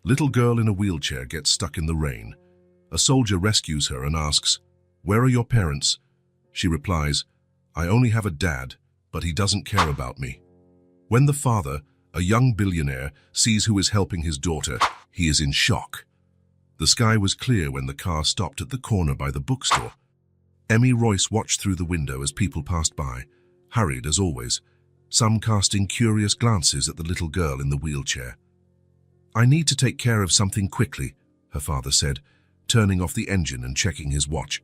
Little girl in a wheelchair gets stuck in the rain. A soldier rescues her and asks, "Where are your parents?" She replies, "I only have a dad, but he doesn't care about me." When the father, a young billionaire, sees who is helping his daughter, he is in shock. The sky was clear when the car stopped at the corner by the bookstore. Emmy Royce watched through the window as people passed by, hurried as always, some casting curious glances at the little girl in the wheelchair. "I need to take care of something quickly," her father said, turning off the engine and checking his watch.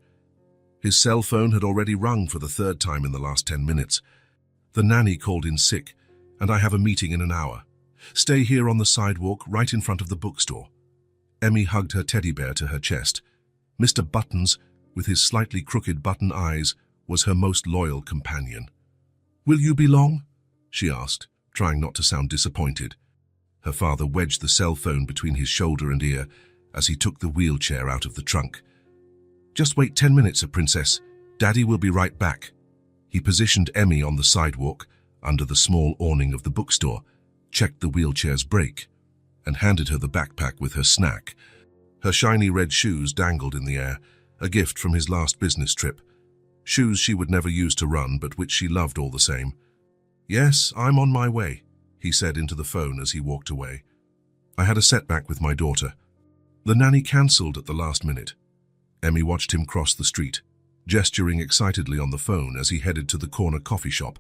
His cell phone had already rung for the third time in the last 10 minutes. "The nanny called in sick, and I have a meeting in an hour. Stay here on the sidewalk right in front of the bookstore." Emmy hugged her teddy bear to her chest. Mr. Buttons, with his slightly crooked button eyes, was her most loyal companion. "Will you be long?" she asked, trying not to sound disappointed. Her father wedged the cell phone between his shoulder and ear as he took the wheelchair out of the trunk. "Just wait 10 minutes, Princess. Daddy will be right back." He positioned Emmy on the sidewalk, under the small awning of the bookstore, checked the wheelchair's brake, and handed her the backpack with her snack. Her shiny red shoes dangled in the air, a gift from his last business trip. Shoes she would never use to run, but which she loved all the same. "Yes, I'm on my way," he said into the phone as he walked away. "I had a setback with my daughter. The nanny cancelled at the last minute." Emmy watched him cross the street, gesturing excitedly on the phone as he headed to the corner coffee shop.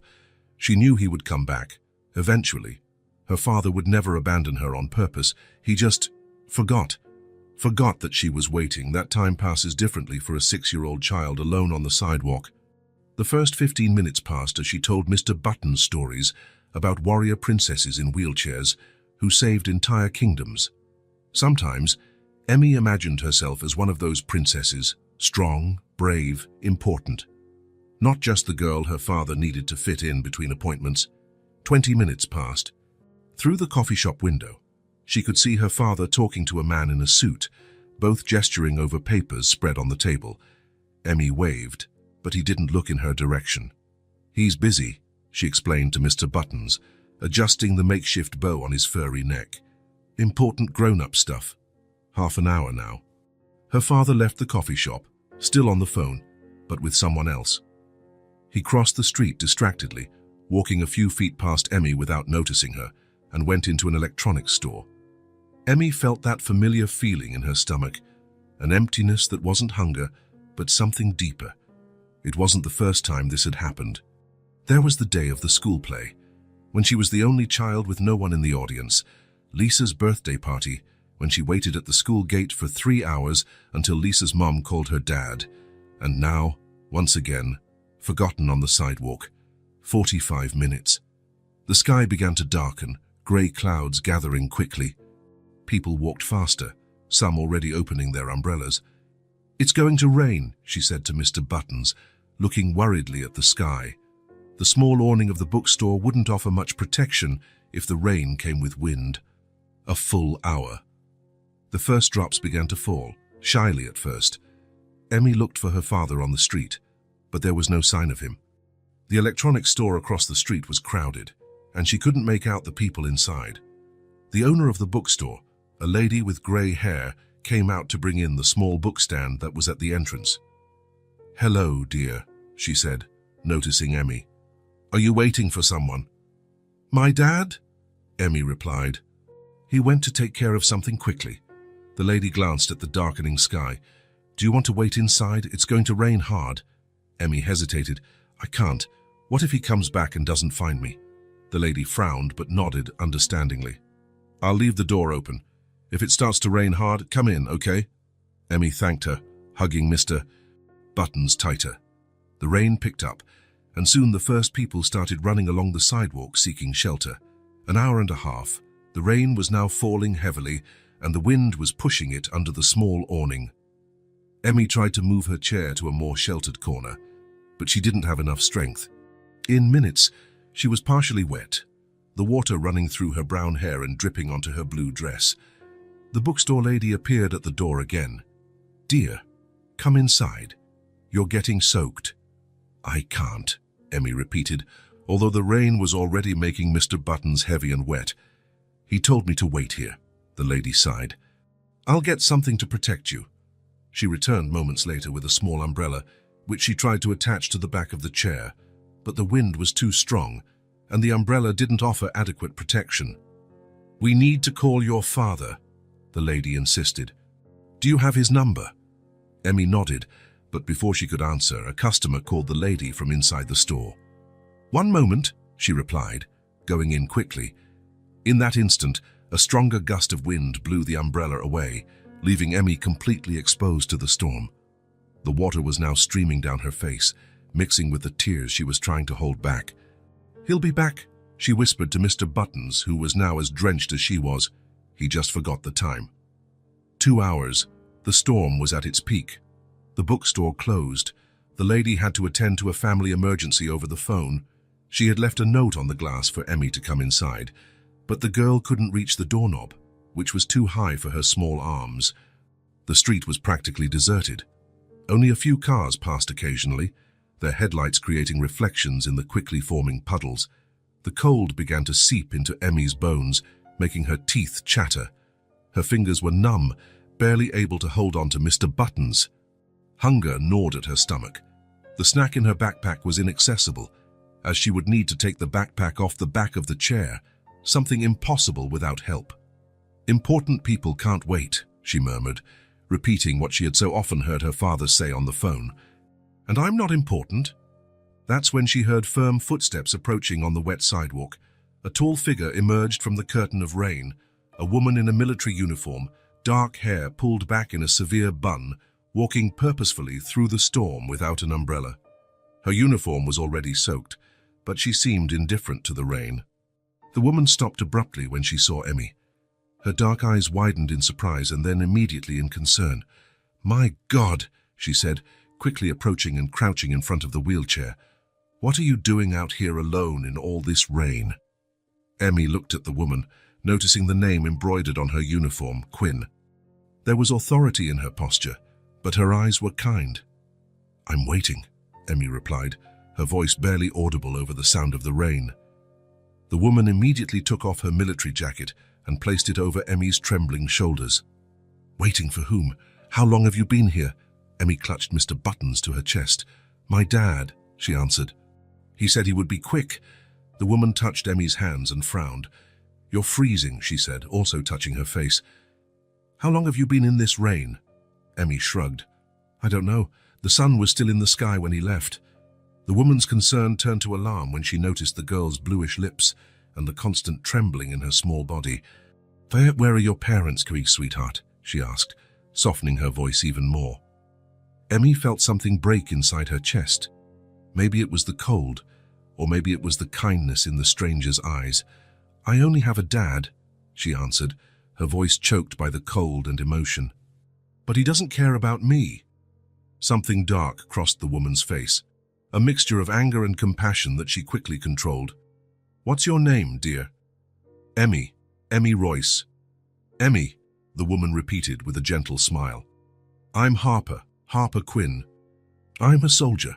She knew he would come back, eventually. Her father would never abandon her on purpose. He just forgot that she was waiting. That time passes differently for a 6-year-old child alone on the sidewalk. The first 15 minutes passed as she told Mr. Buttons stories about warrior princesses in wheelchairs who saved entire kingdoms. Sometimes, Emmy imagined herself as one of those princesses, strong, brave, important. Not just the girl her father needed to fit in between appointments. 20 minutes passed. Through the coffee shop window, she could see her father talking to a man in a suit, both gesturing over papers spread on the table. Emmy waved, but he didn't look in her direction. "He's busy," she explained to Mr. Buttons, adjusting the makeshift bow on his furry neck. "Important grown-up stuff. Half an hour now." Her father left the coffee shop, still on the phone, but with someone else. He crossed the street distractedly, walking a few feet past Emmy without noticing her, and went into an electronics store. Emmy felt that familiar feeling in her stomach, an emptiness that wasn't hunger, but something deeper. It wasn't the first time this had happened. There was the day of the school play, when she was the only child with no one in the audience, Lisa's birthday party, when she waited at the school gate for 3 hours until Lisa's mom called her dad, and now, once again, forgotten on the sidewalk. 45 minutes. The sky began to darken, grey clouds gathering quickly. People walked faster, some already opening their umbrellas. "It's going to rain," she said to Mr. Buttons, looking worriedly at the sky. The small awning of the bookstore wouldn't offer much protection if the rain came with wind. A full hour. The first drops began to fall, shyly at first. Emmy looked for her father on the street, but there was no sign of him. The electronics store across the street was crowded, and she couldn't make out the people inside. The owner of the bookstore, a lady with grey hair, came out to bring in the small bookstand that was at the entrance. "Hello, dear," she said, noticing Emmy. "Are you waiting for someone?" "My dad?" Emmy replied. "He went to take care of something quickly." The lady glanced at the darkening sky. "Do you want to wait inside? It's going to rain hard." Emmy hesitated. "I can't. What if he comes back and doesn't find me?" The lady frowned but nodded understandingly. "I'll leave the door open. If it starts to rain hard, come in, okay?" Emmy thanked her, hugging Mr. Buttons tighter. The rain picked up, and soon the first people started running along the sidewalk seeking shelter. An hour and a half. The rain was now falling heavily, and the wind was pushing it under the small awning. Emmy tried to move her chair to a more sheltered corner, but she didn't have enough strength. In minutes, she was partially wet, the water running through her brown hair and dripping onto her blue dress. The bookstore lady appeared at the door again. "Dear, come inside. You're getting soaked." "I can't," Emmy repeated, although the rain was already making Mr. Buttons heavy and wet. "He told me to wait here." the lady sighed. I'll get something to protect you. She returned moments later with a small umbrella, which she tried to attach to the back of the chair, but the wind was too strong, and the umbrella didn't offer adequate protection. We need to call your father, the lady insisted. Do you have his number? Emmy nodded, but before she could answer, a customer called the lady from inside the store. One moment, she replied, going in quickly. In that instant, a stronger gust of wind blew the umbrella away, leaving Emmy completely exposed to the storm. The water was now streaming down her face, mixing with the tears she was trying to hold back. He'll be back, she whispered to Mr. Buttons, who was now as drenched as she was. He just forgot the time. 2 hours. The storm was at its peak. The bookstore closed. The lady had to attend to a family emergency over the phone. She had left a note on the glass for Emmy to come inside, but the girl couldn't reach the doorknob, which was too high for her small arms. The street was practically deserted. Only a few cars passed occasionally, their headlights creating reflections in the quickly forming puddles. The cold began to seep into Emmy's bones, making her teeth chatter. Her fingers were numb, barely able to hold on to Mr. Buttons. Hunger gnawed at her stomach. The snack in her backpack was inaccessible, as she would need to take the backpack off the back of the chair, something impossible without help. Important people can't wait, she murmured, repeating what she had so often heard her father say on the phone. And I'm not important. That's when she heard firm footsteps approaching on the wet sidewalk. A tall figure emerged from the curtain of rain, a woman in a military uniform, dark hair pulled back in a severe bun, walking purposefully through the storm without an umbrella. Her uniform was already soaked, but she seemed indifferent to the rain. The woman stopped abruptly when she saw Emmy. Her dark eyes widened in surprise and then immediately in concern. "My God," she said, quickly approaching and crouching in front of the wheelchair. "What are you doing out here alone in all this rain?" Emmy looked at the woman, noticing the name embroidered on her uniform, Quinn. There was authority in her posture, but her eyes were kind. "I'm waiting," Emmy replied, her voice barely audible over the sound of the rain. The woman immediately took off her military jacket and placed it over Emmy's trembling shoulders. "Waiting for whom? How long have you been here?" Emmy clutched Mr. Buttons to her chest. "My dad," she answered. "He said he would be quick." The woman touched Emmy's hands and frowned. "You're freezing," she said, also touching her face. "How long have you been in this rain?" Emmy shrugged. "I don't know. The sun was still in the sky when he left." The woman's concern turned to alarm when she noticed the girl's bluish lips and the constant trembling in her small body. Where are your parents, sweetheart?" she asked, softening her voice even more. Emmy felt something break inside her chest. Maybe it was the cold, or maybe it was the kindness in the stranger's eyes. "I only have a dad," she answered, her voice choked by the cold and emotion. "But he doesn't care about me." Something dark crossed the woman's face, a mixture of anger and compassion that she quickly controlled. "What's your name, dear?" "Emmy. Emmy Royce." "Emmy," the woman repeated with a gentle smile. "I'm Harper Quinn. I'm a soldier."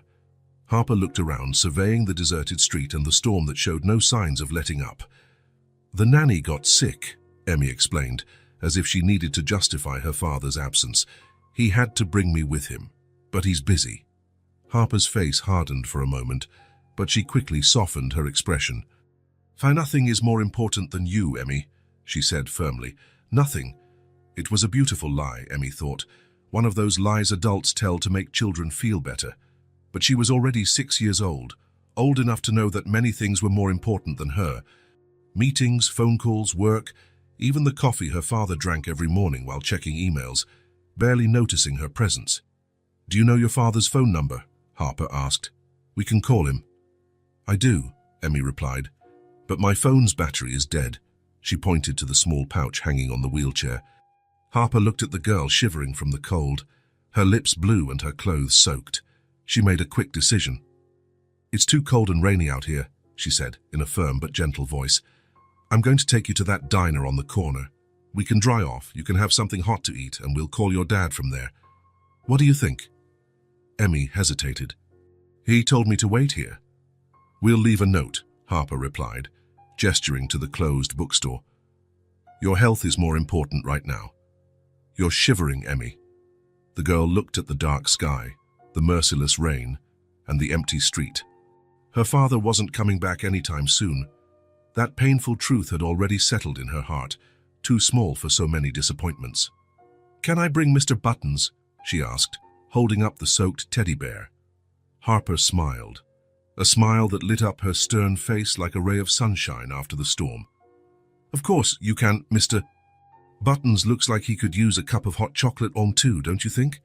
Harper looked around, surveying the deserted street and the storm that showed no signs of letting up. "The nanny got sick," Emmy explained, as if she needed to justify her father's absence. "He had to bring me with him, but he's busy." Harper's face hardened for a moment, but she quickly softened her expression. "For nothing is more important than you, Emmy," she said firmly. "Nothing." It was a beautiful lie, Emmy thought, one of those lies adults tell to make children feel better. But she was already 6 years old enough to know that many things were more important than her. Meetings, phone calls, work, even the coffee her father drank every morning while checking emails, barely noticing her presence. "Do you know your father's phone number?" Harper asked. "We can call him." "I do," Emmy replied, "but my phone's battery is dead." She pointed to the small pouch hanging on the wheelchair. Harper looked at the girl, shivering from the cold, her lips blue and her clothes soaked. She made a quick decision. "It's too cold and rainy out here," she said in a firm but gentle voice. "I'm going to take you to that diner on the corner. We can dry off, you can have something hot to eat, and we'll call your dad from there. What do you think?" Emmy hesitated. "He told me to wait here." "We'll leave a note," Harper replied, gesturing to the closed bookstore. Your health is more important right now. You're shivering, Emmy. The girl looked at the dark sky, the merciless rain, and the empty street. Her father wasn't coming back anytime soon. That painful truth had already settled in her heart, too small for so many disappointments. "Can I bring Mr. Buttons?" she asked, holding up the soaked teddy bear. Harper smiled, a smile that lit up her stern face like a ray of sunshine after the storm. "Of course you can, Mr. Buttons looks like he could use a cup of hot chocolate on too, don't you think?"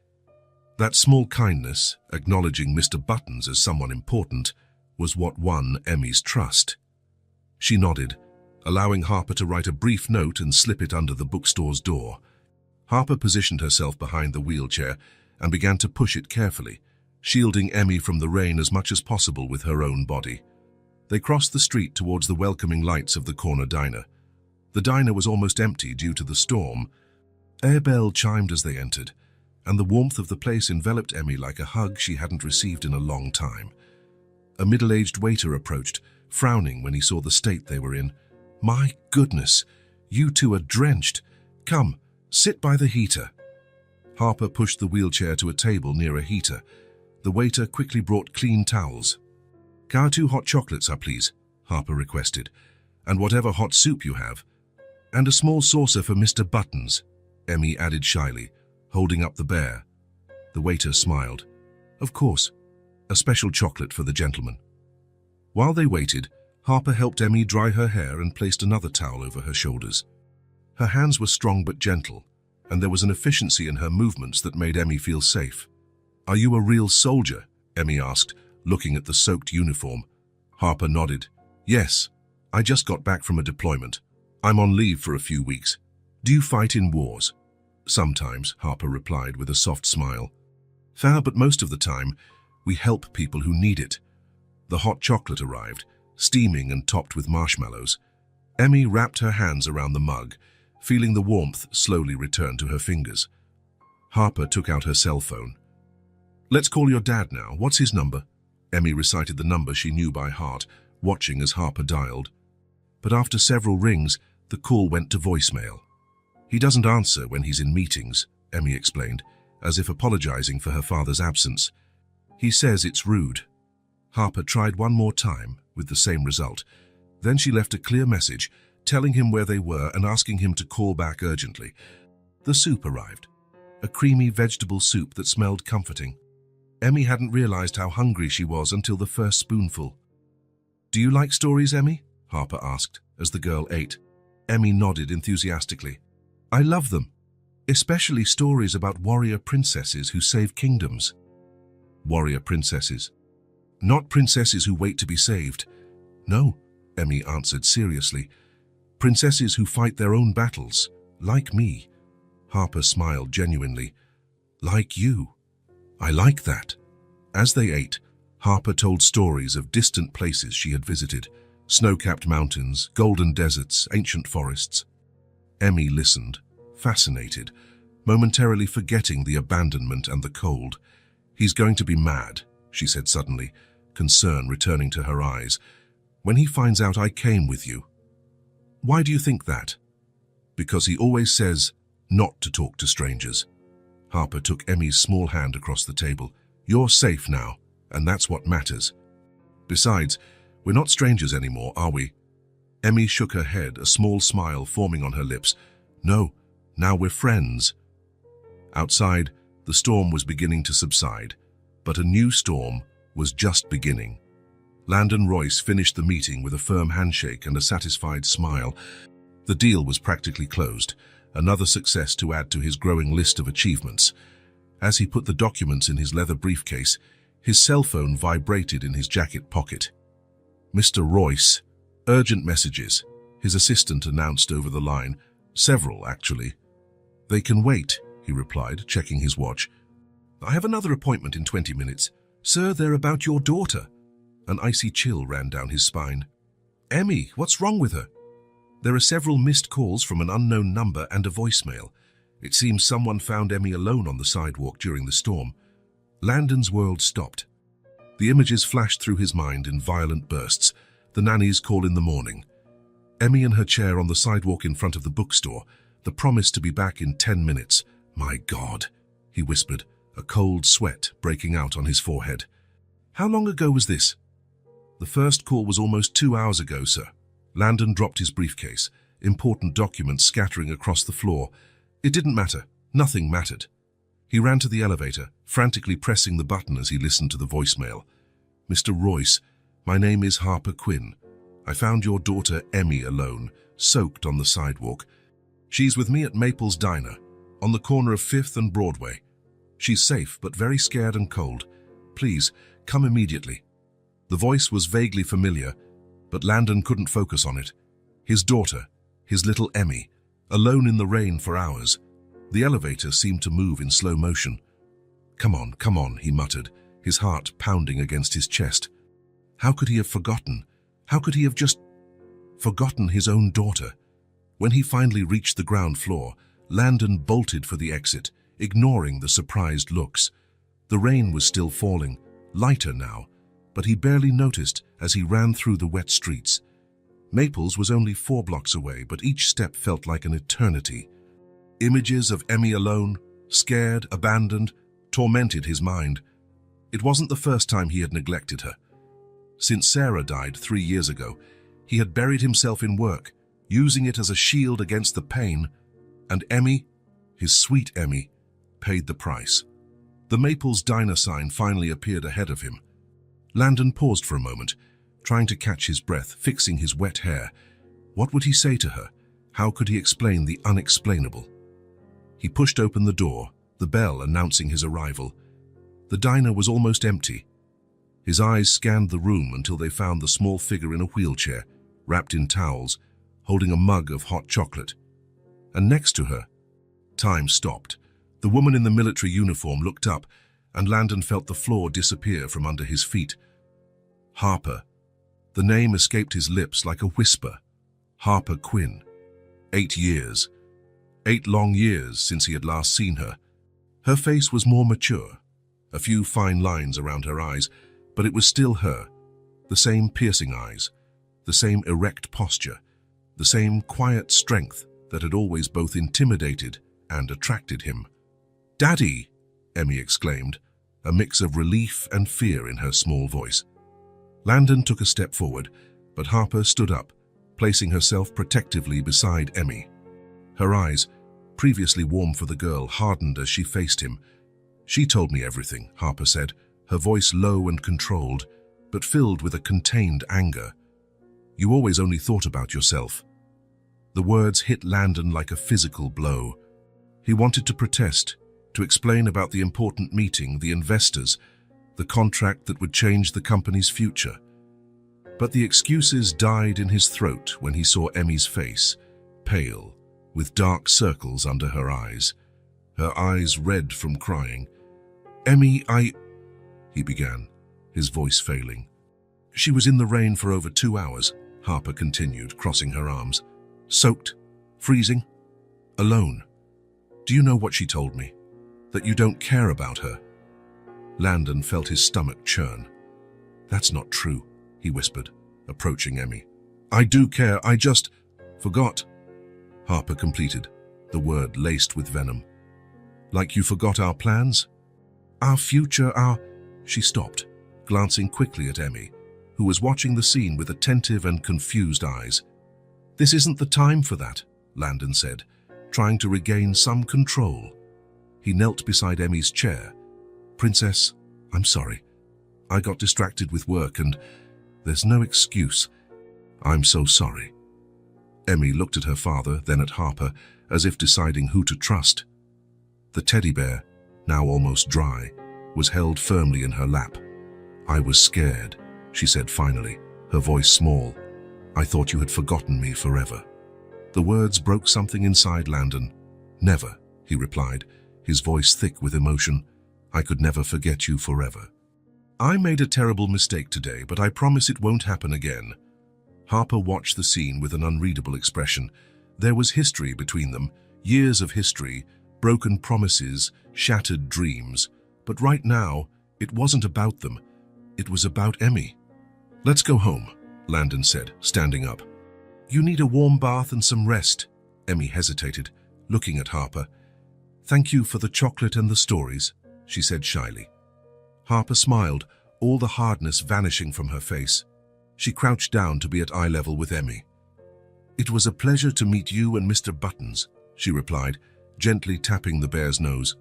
That small kindness, acknowledging Mr. Buttons as someone important, was what won Emmy's trust. She nodded, allowing Harper to write a brief note and slip it under the bookstore's door. Harper positioned herself behind the wheelchair and began to push it carefully, shielding Emmy from the rain as much as possible with her own body. They crossed the street towards the welcoming lights of the corner diner. The diner was almost empty due to the storm. A bell chimed as they entered, and the warmth of the place enveloped Emmy like a hug she hadn't received in a long time. A middle-aged waiter approached, frowning when he saw the state they were in. "My goodness, you two are drenched. Come, sit by the heater." Harper pushed the wheelchair to a table near a heater. The waiter quickly brought clean towels. "Can 2 hot chocolates, please," Harper requested, "and whatever hot soup you have. And a small saucer for Mr. Buttons," Emmy added shyly, holding up the bear. The waiter smiled. "Of course, a special chocolate for the gentleman." While they waited, Harper helped Emmy dry her hair and placed another towel over her shoulders. Her hands were strong but gentle, and there was an efficiency in her movements that made Emmy feel safe. "Are you a real soldier?" Emmy asked, looking at the soaked uniform. Harper nodded. "Yes, I just got back from a deployment. I'm on leave for a few weeks. Do you fight in wars?" "Sometimes," Harper replied with a soft smile. "Fair, but most of the time, we help people who need it." The hot chocolate arrived, steaming and topped with marshmallows. Emmy wrapped her hands around the mug, feeling the warmth slowly return to her fingers. Harper took out her cell phone. "Let's call your dad now. What's his number?" Emmy recited the number she knew by heart, watching as Harper dialed. But after several rings, the call went to voicemail. "He doesn't answer when he's in meetings," Emmy explained, as if apologizing for her father's absence. "He says it's rude." Harper tried one more time, with the same result. Then she left a clear message, telling him where they were and asking him to call back urgently. The soup arrived, a creamy vegetable soup that smelled comforting. Emmy hadn't realized how hungry she was until the first spoonful. "Do you like stories, Emmy?" Harper asked, as the girl ate. Emmy nodded enthusiastically. "I love them, especially stories about warrior princesses who save kingdoms." "Warrior princesses? Not princesses who wait to be saved." "No," Emmy answered seriously. "Princesses who fight their own battles, like me." Harper smiled genuinely. "Like you. I like that." As they ate, Harper told stories of distant places she had visited, snow-capped mountains, golden deserts, ancient forests. Emmy listened, fascinated, momentarily forgetting the abandonment and the cold. "He's going to be mad," she said suddenly, concern returning to her eyes, "when he finds out I came with you." "Why do you think that?" "Because he always says not to talk to strangers." Harper took Emmy's small hand across the table. "You're safe now, and that's what matters. Besides, we're not strangers anymore, are we?" Emmy shook her head, a small smile forming on her lips. "No, now we're friends." Outside, the storm was beginning to subside, but a new storm was just beginning. Landon Royce finished the meeting with a firm handshake and a satisfied smile. The deal was practically closed, another success to add to his growing list of achievements. As he put the documents in his leather briefcase, his cell phone vibrated in his jacket pocket. "Mr. Royce, urgent messages," his assistant announced over the line. "Several, actually." "They can wait," he replied, checking his watch. "I have another appointment in 20 minutes. Sir, they're about your daughter." An icy chill ran down his spine. "Emmy, what's wrong with her?" "There are several missed calls from an unknown number and a voicemail. It seems someone found Emmy alone on the sidewalk during the storm." Landon's world stopped. The images flashed through his mind in violent bursts. The nanny's call in the morning, Emmy in her chair on the sidewalk in front of the bookstore, the promise to be back in 10 minutes. My God, he whispered, a cold sweat breaking out on his forehead. How long ago was this? The first call was almost 2 hours ago, sir. Landon dropped his briefcase, important documents scattering across the floor. It didn't matter. Nothing mattered. He ran to the elevator, frantically pressing the button as he listened to the voicemail. Mr. Royce, my name is Harper Quinn. I found your daughter Emmy alone, soaked on the sidewalk. She's with me at Maple's Diner, on the corner of 5th and Broadway. She's safe, but very scared and cold. Please, come immediately. The voice was vaguely familiar, but Landon couldn't focus on it. His daughter, his little Emmy, alone in the rain for hours. The elevator seemed to move in slow motion. Come on, he muttered, his heart pounding against his chest. How could he have forgotten? How could he have just forgotten his own daughter? When he finally reached the ground floor, Landon bolted for the exit, ignoring the surprised looks. The rain was still falling, lighter now, but he barely noticed as he ran through the wet streets. Maples was only 4 blocks away, but each step felt like an eternity. Images of Emmy alone, scared, abandoned, tormented his mind. It wasn't the first time he had neglected her. Since Sarah died 3 years ago, he had buried himself in work, using it as a shield against the pain, and Emmy, his sweet Emmy, paid the price. The Maple's Diner sign finally appeared ahead of him. Landon paused for a moment, trying to catch his breath, fixing his wet hair. What would he say to her? How could he explain the unexplainable? He pushed open the door, the bell announcing his arrival. The diner was almost empty. His eyes scanned the room until they found the small figure in a wheelchair, wrapped in towels, holding a mug of hot chocolate. And next to her, time stopped. The woman in the military uniform looked up, and Landon felt the floor disappear from under his feet. Harper. The name escaped his lips like a whisper. Harper Quinn. 8 years. 8 long years since he had last seen her. Her face was more mature, a few fine lines around her eyes, but it was still her. The same piercing eyes, the same erect posture, the same quiet strength that had always both intimidated and attracted him. "Daddy!" Emmy exclaimed, a mix of relief and fear in her small voice. Landon took a step forward, but Harper stood up, placing herself protectively beside Emmy. Her eyes, previously warm for the girl, hardened as she faced him. "She told me everything," Harper said, her voice low and controlled, but filled with a contained anger. "You always only thought about yourself." The words hit Landon like a physical blow. He wanted to protest, to explain about the important meeting, the investors, the contract that would change the company's future. But the excuses died in his throat when he saw Emmy's face, pale, with dark circles under her eyes red from crying. "Emmy, he began, his voice failing. "She was in the rain for over 2 hours," Harper continued, crossing her arms. "Soaked, freezing, alone. Do you know what she told me? That you don't care about her." Landon felt his stomach churn. "That's not true," he whispered, approaching Emmy. "I do care, I just forgot," Harper completed, the word laced with venom. "Like you forgot our plans? Our future, She stopped, glancing quickly at Emmy, who was watching the scene with attentive and confused eyes. "This isn't the time for that," Landon said, trying to regain some control. He knelt beside Emmy's chair. "Princess, I'm sorry. I got distracted with work and there's no excuse. I'm so sorry." Emmy looked at her father, then at Harper, as if deciding who to trust. The teddy bear, now almost dry, was held firmly in her lap. "I was scared," she said finally, her voice small. "I thought you had forgotten me forever." The words broke something inside Landon. "Never," he replied, his voice thick with emotion. "I could never forget you forever. I made a terrible mistake today, but I promise it won't happen again." Harper watched the scene with an unreadable expression. There was history between them, years of history, broken promises, shattered dreams. But right now, it wasn't about them. It was about Emmy. "Let's go home," Landon said, standing up. You need a warm bath and some rest. Emmy hesitated, looking at Harper. Thank you for the chocolate and the stories, she said shyly. Harper smiled, all the hardness vanishing from her face. She crouched down to be at eye level with Emmy. It was a pleasure to meet you and Mr. Buttons, she replied, gently tapping the bear's nose.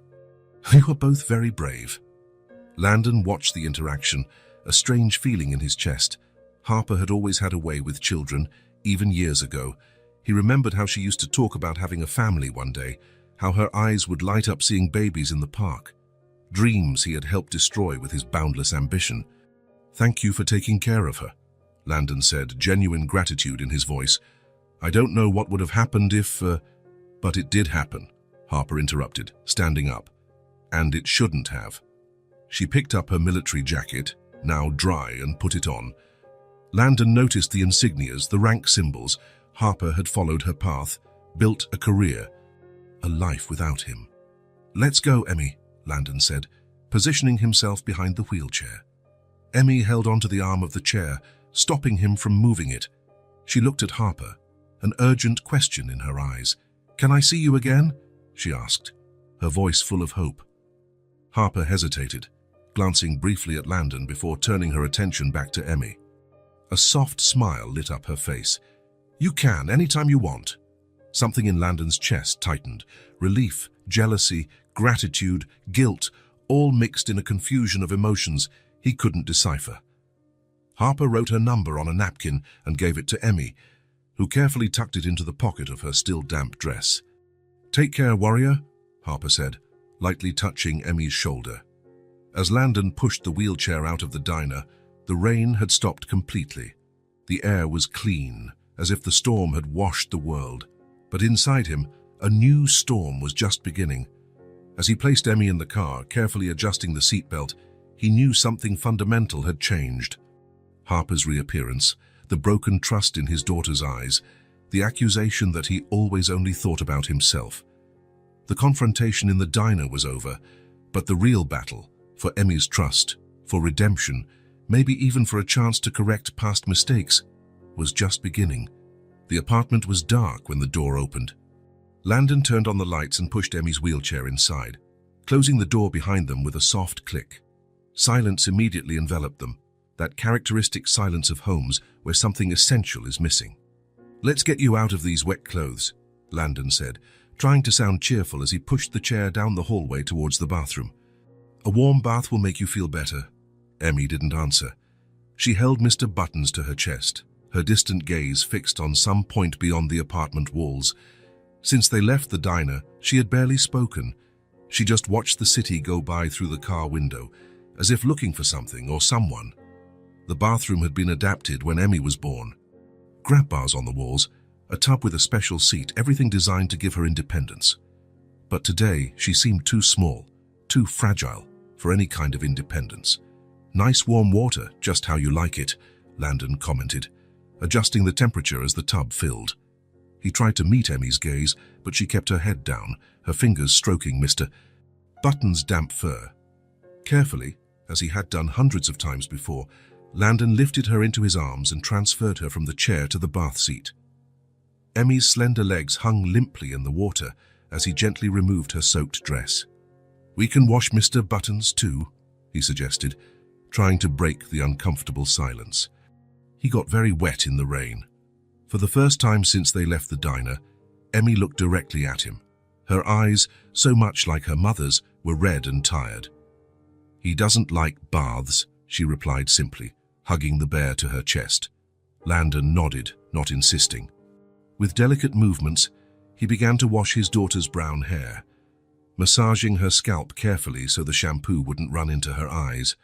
You are both very brave. Landon watched the interaction, a strange feeling in his chest. Harper had always had a way with children, even years ago. He remembered how she used to talk about having a family one day, how her eyes would light up seeing babies in the park. Dreams he had helped destroy with his boundless ambition. Thank you for taking care of her, Landon said, genuine gratitude in his voice. I don't know what would have happened if, but it did happen, Harper interrupted, standing up. And it shouldn't have. She picked up her military jacket, now dry, and put it on. Landon noticed the insignias, the rank symbols. Harper had followed her path, built a career, a life without him. Let's go, Emmy, Landon said, positioning himself behind the wheelchair. Emmy held onto the arm of the chair, stopping him from moving it. She looked at Harper, an urgent question in her eyes. Can I see you again? She asked, her voice full of hope. Harper hesitated, glancing briefly at Landon before turning her attention back to Emmy. A soft smile lit up her face. You can, anytime you want. Something in Landon's chest tightened. Relief, jealousy, gratitude, guilt, all mixed in a confusion of emotions he couldn't decipher. Harper wrote her number on a napkin and gave it to Emmy, who carefully tucked it into the pocket of her still damp dress. Take care, warrior, Harper said, lightly touching Emmy's shoulder. As Landon pushed the wheelchair out of the diner, the rain had stopped completely. The air was clean, as if the storm had washed the world. But inside him, a new storm was just beginning. As he placed Emmy in the car, carefully adjusting the seatbelt, he knew something fundamental had changed. Harper's reappearance, the broken trust in his daughter's eyes, the accusation that he always only thought about himself. The confrontation in the diner was over, but the real battle, for Emmy's trust, for redemption, maybe even for a chance to correct past mistakes, was just beginning. The apartment was dark when the door opened. Landon turned on the lights and pushed Emmy's wheelchair inside, closing the door behind them with a soft click. Silence immediately enveloped them, that characteristic silence of homes where something essential is missing. Let's get you out of these wet clothes, Landon said, trying to sound cheerful as he pushed the chair down the hallway towards the bathroom. A warm bath will make you feel better. Emmy didn't answer. She held Mr. Buttons to her chest, her distant gaze fixed on some point beyond the apartment walls. Since they left the diner, she had barely spoken. She just watched the city go by through the car window, as if looking for something or someone. The bathroom had been adapted when Emmy was born. Grab bars on the walls, a tub with a special seat, everything designed to give her independence. But today, she seemed too small, too fragile for any kind of independence. Nice warm water, just how you like it, Landon commented, adjusting the temperature as the tub filled. He tried to meet Emmy's gaze, but she kept her head down, her fingers stroking Mr. Buttons' damp fur. Carefully, as he had done hundreds of times before, Landon lifted her into his arms and transferred her from the chair to the bath seat. Emmy's slender legs hung limply in the water as he gently removed her soaked dress. We can wash Mr. Buttons too, he suggested, trying to break the uncomfortable silence. He got very wet in the rain. For the first time since they left the diner, Emmy looked directly at him. Her eyes, so much like her mother's, were red and tired. He doesn't like baths, she replied simply, hugging the bear to her chest. Landon nodded, not insisting. With delicate movements, he began to wash his daughter's brown hair, massaging her scalp carefully so the shampoo wouldn't run into her eyes.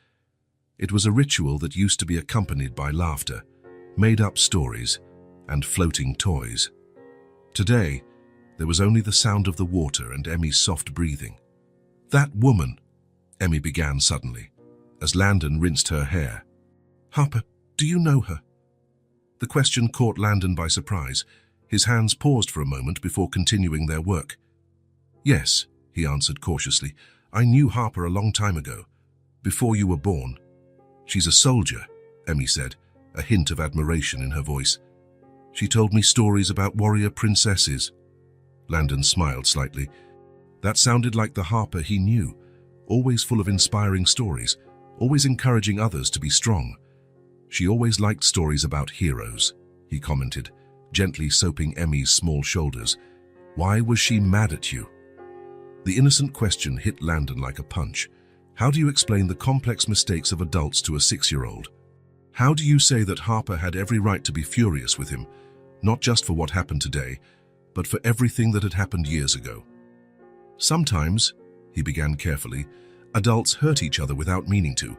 It was a ritual that used to be accompanied by laughter, made-up stories, and floating toys. Today, there was only the sound of the water and Emmy's soft breathing. That woman, Emmy began suddenly, as Landon rinsed her hair. Harper, do you know her? The question caught Landon by surprise. His hands paused for a moment before continuing their work. Yes, he answered cautiously. I knew Harper a long time ago, before you were born. She's a soldier, Emmy said, a hint of admiration in her voice. She told me stories about warrior princesses. Landon smiled slightly. That sounded like the Harper he knew, always full of inspiring stories, always encouraging others to be strong. She always liked stories about heroes, he commented, gently soaping Emmy's small shoulders. Why was she mad at you? The innocent question hit Landon like a punch. How do you explain the complex mistakes of adults to a 6-year-old? How do you say that Harper had every right to be furious with him, not just for what happened today, but for everything that had happened years ago? Sometimes, he began carefully, adults hurt each other without meaning to.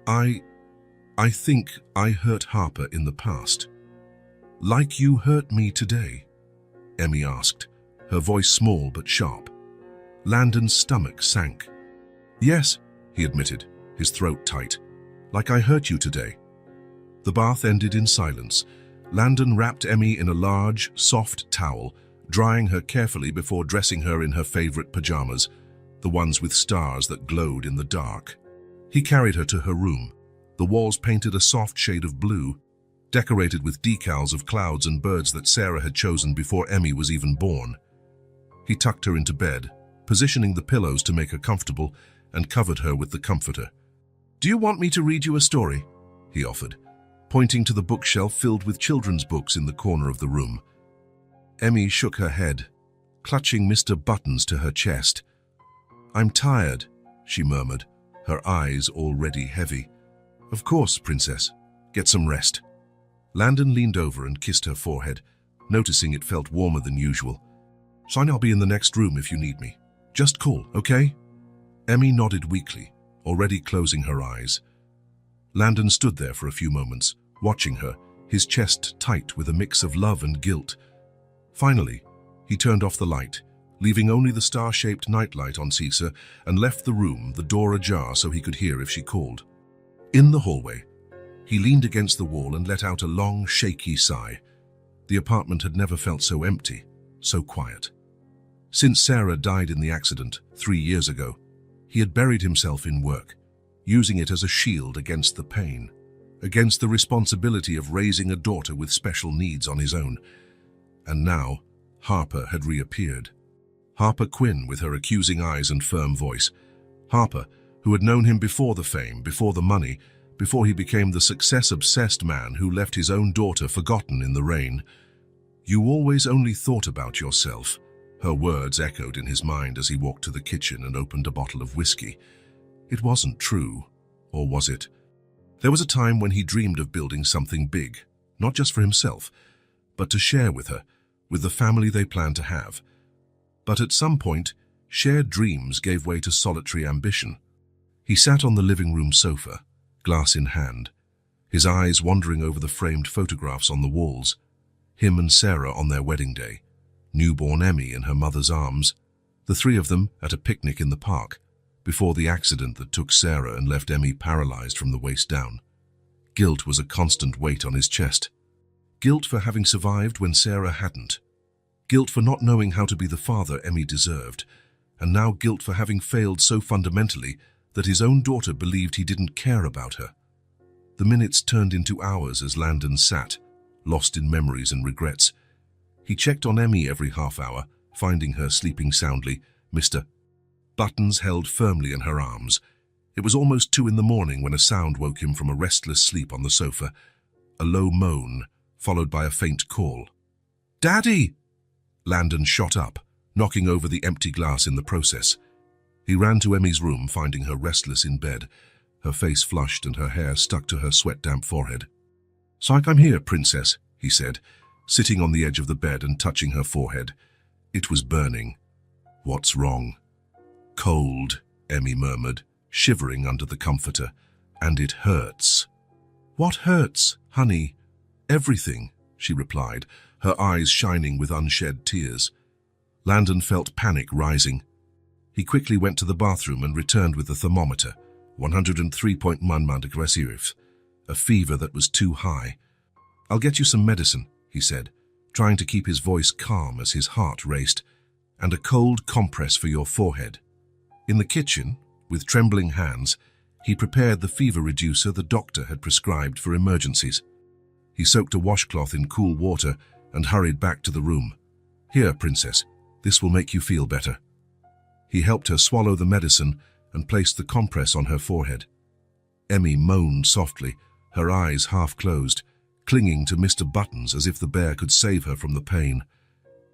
I think I hurt Harper in the past. Like you hurt me today? Emmy asked, her voice small but sharp. Landon's stomach sank. Yes, he admitted, his throat tight. Like I hurt you today. The bath ended in silence. Landon wrapped Emmy in a large, soft towel, drying her carefully before dressing her in her favorite pajamas, the ones with stars that glowed in the dark. He carried her to her room, the walls painted a soft shade of blue, decorated with decals of clouds and birds that Sarah had chosen before Emmy was even born. He tucked her into bed, positioning the pillows to make her comfortable, and covered her with the comforter. Do you want me to read you a story? He offered, pointing to the bookshelf filled with children's books in the corner of the room. Emmy shook her head, clutching Mr. Buttons to her chest. I'm tired, she murmured, her eyes already heavy. Of course, princess. Get some rest. Landon leaned over and kissed her forehead, noticing it felt warmer than usual. Sign, I'll be in the next room if you need me. Just call, okay? Emmy nodded weakly, already closing her eyes. Landon stood there for a few moments, watching her, his chest tight with a mix of love and guilt. Finally, he turned off the light, leaving only the star-shaped nightlight on Caesar, and left the room, the door ajar so he could hear if she called. In the hallway, he leaned against the wall and let out a long, shaky sigh. The apartment had never felt so empty, so quiet. Since Sarah died in the accident 3 years ago, he had buried himself in work, using it as a shield against the pain, against the responsibility of raising a daughter with special needs on his own. And now, Harper had reappeared. Harper Quinn with her accusing eyes and firm voice. Harper, who had known him before the fame, before the money, before he became the success-obsessed man who left his own daughter forgotten in the rain. You always only thought about yourself, her words echoed in his mind as he walked to the kitchen and opened a bottle of whiskey. It wasn't true, or was it? There was a time when he dreamed of building something big, not just for himself, but to share with her, with the family they planned to have. But at some point, shared dreams gave way to solitary ambition. He sat on the living room sofa, glass in hand, his eyes wandering over the framed photographs on the walls, him and Sarah on their wedding day, newborn Emmy in her mother's arms, the three of them at a picnic in the park, before the accident that took Sarah and left Emmy paralyzed from the waist down. Guilt was a constant weight on his chest. Guilt for having survived when Sarah hadn't. Guilt for not knowing how to be the father Emmy deserved, and now guilt for having failed so fundamentally that his own daughter believed he didn't care about her. The minutes turned into hours as Landon sat, lost in memories and regrets. He checked on Emmy every half hour, finding her sleeping soundly, Mr. Buttons held firmly in her arms. It was almost 2 a.m. when a sound woke him from a restless sleep on the sofa, a low moan, followed by a faint call. Daddy! Landon shot up, knocking over the empty glass in the process. He ran to Emmy's room, finding her restless in bed, her face flushed and her hair stuck to her sweat-damp forehead. Psych, I'm here, princess, he said, sitting on the edge of the bed and touching her forehead. It was burning. What's wrong? Cold, Emmy murmured, shivering under the comforter. And it hurts. What hurts, honey? Everything, she replied, her eyes shining with unshed tears. Landon felt panic rising. He quickly went to the bathroom and returned with the thermometer, 103.1 degrees, a fever that was too high. I'll get you some medicine, he said, trying to keep his voice calm as his heart raced, and a cold compress for your forehead. In the kitchen, with trembling hands, he prepared the fever reducer the doctor had prescribed for emergencies. He soaked a washcloth in cool water and hurried back to the room. "Here, princess, this will make you feel better." He helped her swallow the medicine and placed the compress on her forehead. Emmy moaned softly, her eyes half closed, clinging to Mr. Buttons as if the bear could save her from the pain.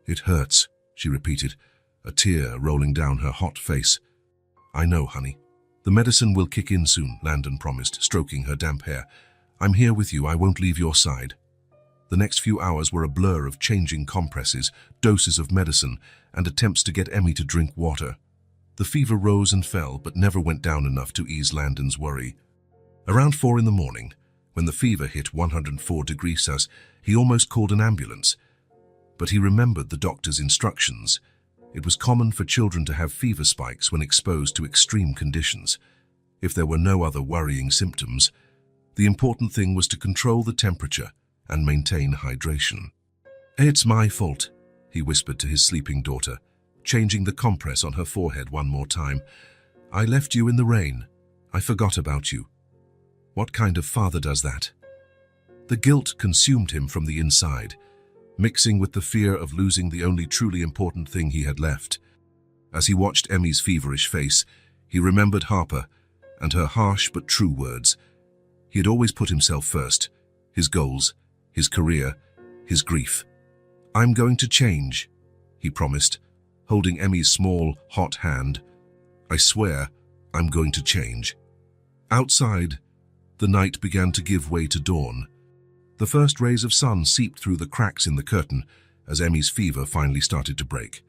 "It hurts," she repeated, a tear rolling down her hot face. "I know, honey. The medicine will kick in soon," Landon promised, stroking her damp hair. "I'm here with you. I won't leave your side." The next few hours were a blur of changing compresses, doses of medicine, and attempts to get Emmy to drink water. The fever rose and fell, but never went down enough to ease Landon's worry. Around 4 in the morning, when the fever hit 104 degrees Celsius, he almost called an ambulance. But he remembered the doctor's instructions. It was common for children to have fever spikes when exposed to extreme conditions. If there were no other worrying symptoms, the important thing was to control the temperature and maintain hydration. "It's my fault," he whispered to his sleeping daughter, changing the compress on her forehead one more time. "I left you in the rain. I forgot about you." What kind of father does that? The guilt consumed him from the inside, mixing with the fear of losing the only truly important thing he had left. As he watched Emmy's feverish face, he remembered Harper and her harsh but true words. He had always put himself first, his goals, his career, his grief. "I'm going to change," he promised, holding Emmy's small, hot hand. "I swear, I'm going to change." Outside, the night began to give way to dawn. The first rays of sun seeped through the cracks in the curtain as Emmy's fever finally started to break.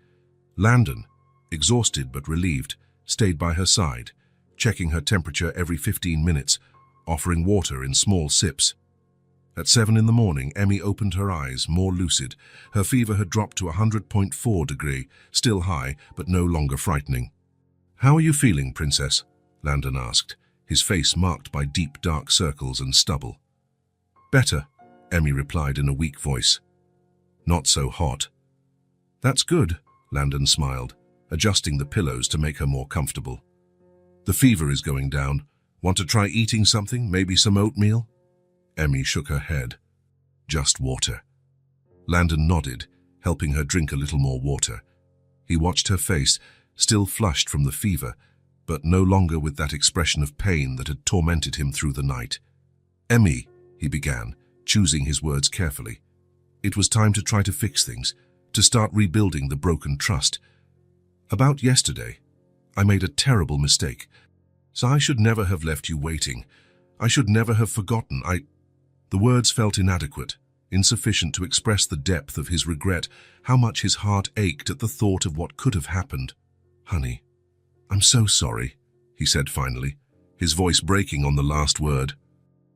Landon, exhausted but relieved, stayed by her side, checking her temperature every 15 minutes, offering water in small sips. At 7 in the morning, Emmy opened her eyes, more lucid. Her fever had dropped to 100.4 degrees, still high, but no longer frightening. "How are you feeling, princess?" Landon asked, his face marked by deep dark circles and stubble. "Better," Emmy replied in a weak voice. "Not so hot." "That's good," Landon smiled, adjusting the pillows to make her more comfortable. "The fever is going down. Want to try eating something, maybe some oatmeal?" Emmy shook her head. "Just water." Landon nodded, helping her drink a little more water. He watched her face, still flushed from the fever, but no longer with that expression of pain that had tormented him through the night. "Emmy," he began, choosing his words carefully. "It was time to try to fix things, to start rebuilding the broken trust. About yesterday, I made a terrible mistake. So I should never have left you waiting. I should never have forgotten. The words felt inadequate, insufficient to express the depth of his regret, how much his heart ached at the thought of what could have happened. "Honey, I'm so sorry," he said finally, his voice breaking on the last word.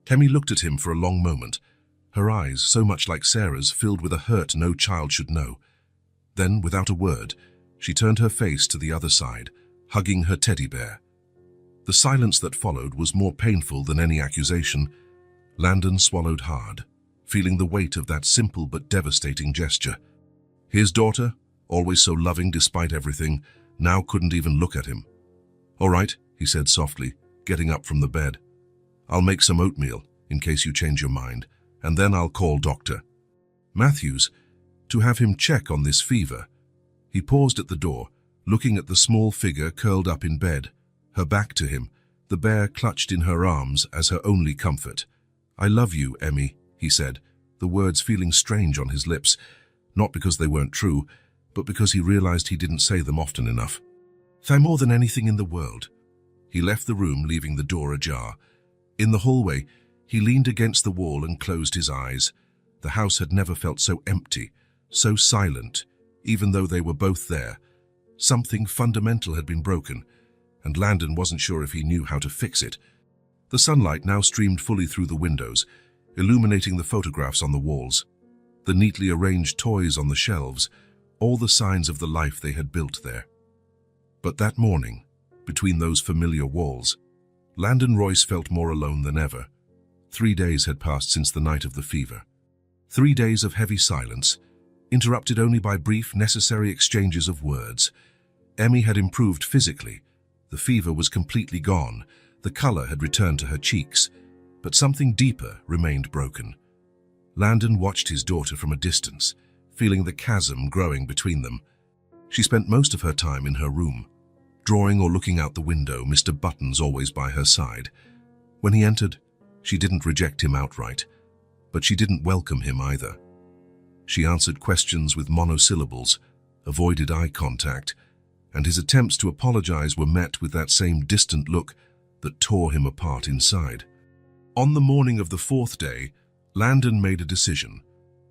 Emmy looked at him for a long moment, her eyes, so much like Sarah's, filled with a hurt no child should know. Then, without a word, she turned her face to the other side, hugging her teddy bear. The silence that followed was more painful than any accusation. Landon swallowed hard, feeling the weight of that simple but devastating gesture. His daughter, always so loving despite everything, now couldn't even look at him. "All right," he said softly, getting up from the bed. "I'll make some oatmeal, in case you change your mind, and then I'll call Dr. Matthews to have him check on this fever." He paused at the door, looking at the small figure curled up in bed, her back to him, the bear clutched in her arms as her only comfort. "I love you, Emmy," he said, the words feeling strange on his lips, not because they weren't true, but because he realized he didn't say them often enough. "Thank more than anything in the world." He left the room, leaving the door ajar. In the hallway, he leaned against the wall and closed his eyes. The house had never felt so empty, so silent, even though they were both there. Something fundamental had been broken, and Landon wasn't sure if he knew how to fix it. The sunlight now streamed fully through the windows, illuminating the photographs on the walls, the neatly arranged toys on the shelves, all the signs of the life they had built there. But that morning, between those familiar walls, Landon Royce felt more alone than ever. 3 days had passed since the night of the fever. 3 days of heavy silence, interrupted only by brief, necessary exchanges of words. Emmy had improved physically. The fever was completely gone. The color had returned to her cheeks, but something deeper remained broken. Landon watched his daughter from a distance, feeling the chasm growing between them. She spent most of her time in her room, drawing or looking out the window, Mr. Buttons always by her side. When he entered, she didn't reject him outright, but she didn't welcome him either. She answered questions with monosyllables, avoided eye contact, and his attempts to apologize were met with that same distant look that tore him apart inside. On the morning of the fourth day, Landon made a decision.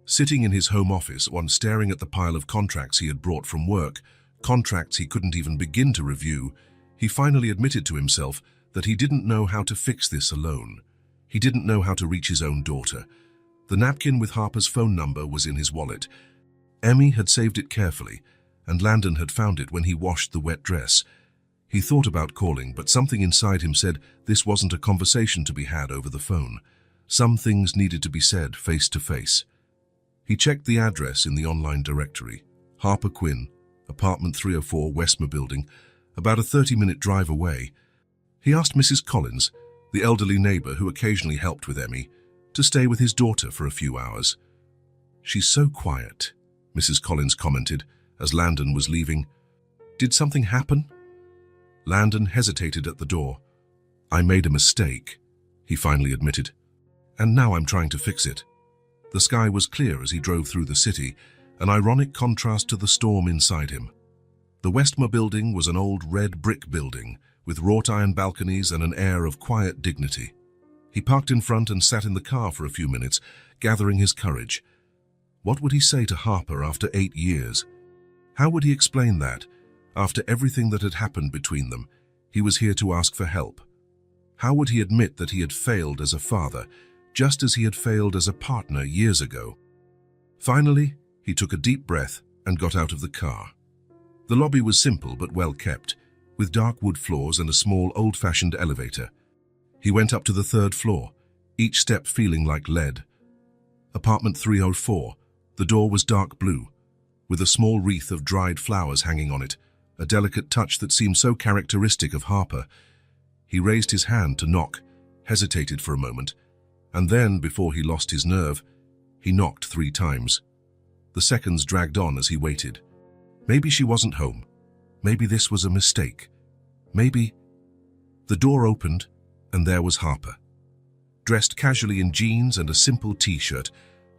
Sitting in his home office, while staring at the pile of contracts he had brought from work, contracts he couldn't even begin to review, he finally admitted to himself that he didn't know how to fix this alone. He didn't know how to reach his own daughter. The napkin with Harper's phone number was in his wallet. Emmy had saved it carefully, and Landon had found it when he washed the wet dress. He thought about calling, but something inside him said this wasn't a conversation to be had over the phone. Some things needed to be said face to face. He checked the address in the online directory. Harper Quinn, apartment 304, Westmore Building, about a 30-minute drive away. He asked Mrs. Collins, the elderly neighbor who occasionally helped with Emmy, to stay with his daughter for a few hours. "She's so quiet," Mrs. Collins commented as Landon was leaving. "Did something happen?" Landon hesitated at the door. "I made a mistake," he finally admitted, "and now I'm trying to fix it." The sky was clear as he drove through the city, an ironic contrast to the storm inside him. The Westmore Building was an old red brick building with wrought iron balconies and an air of quiet dignity. He parked in front and sat in the car for a few minutes, gathering his courage. What would he say to Harper after 8 years? How would he explain that, after everything that had happened between them, he was here to ask for help? How would he admit that he had failed as a father, just as he had failed as a partner years ago? Finally, he took a deep breath and got out of the car. The lobby was simple but well kept, with dark wood floors and a small old-fashioned elevator. He went up to the 3rd floor, each step feeling like lead. Apartment 304, the door was dark blue, with a small wreath of dried flowers hanging on it, a delicate touch that seemed so characteristic of Harper. He raised his hand to knock, hesitated for a moment, and then, before he lost his nerve, he knocked 3 times. The seconds dragged on as he waited. Maybe she wasn't home. Maybe this was a mistake. Maybe... The door opened, and there was Harper. Dressed casually in jeans and a simple t-shirt,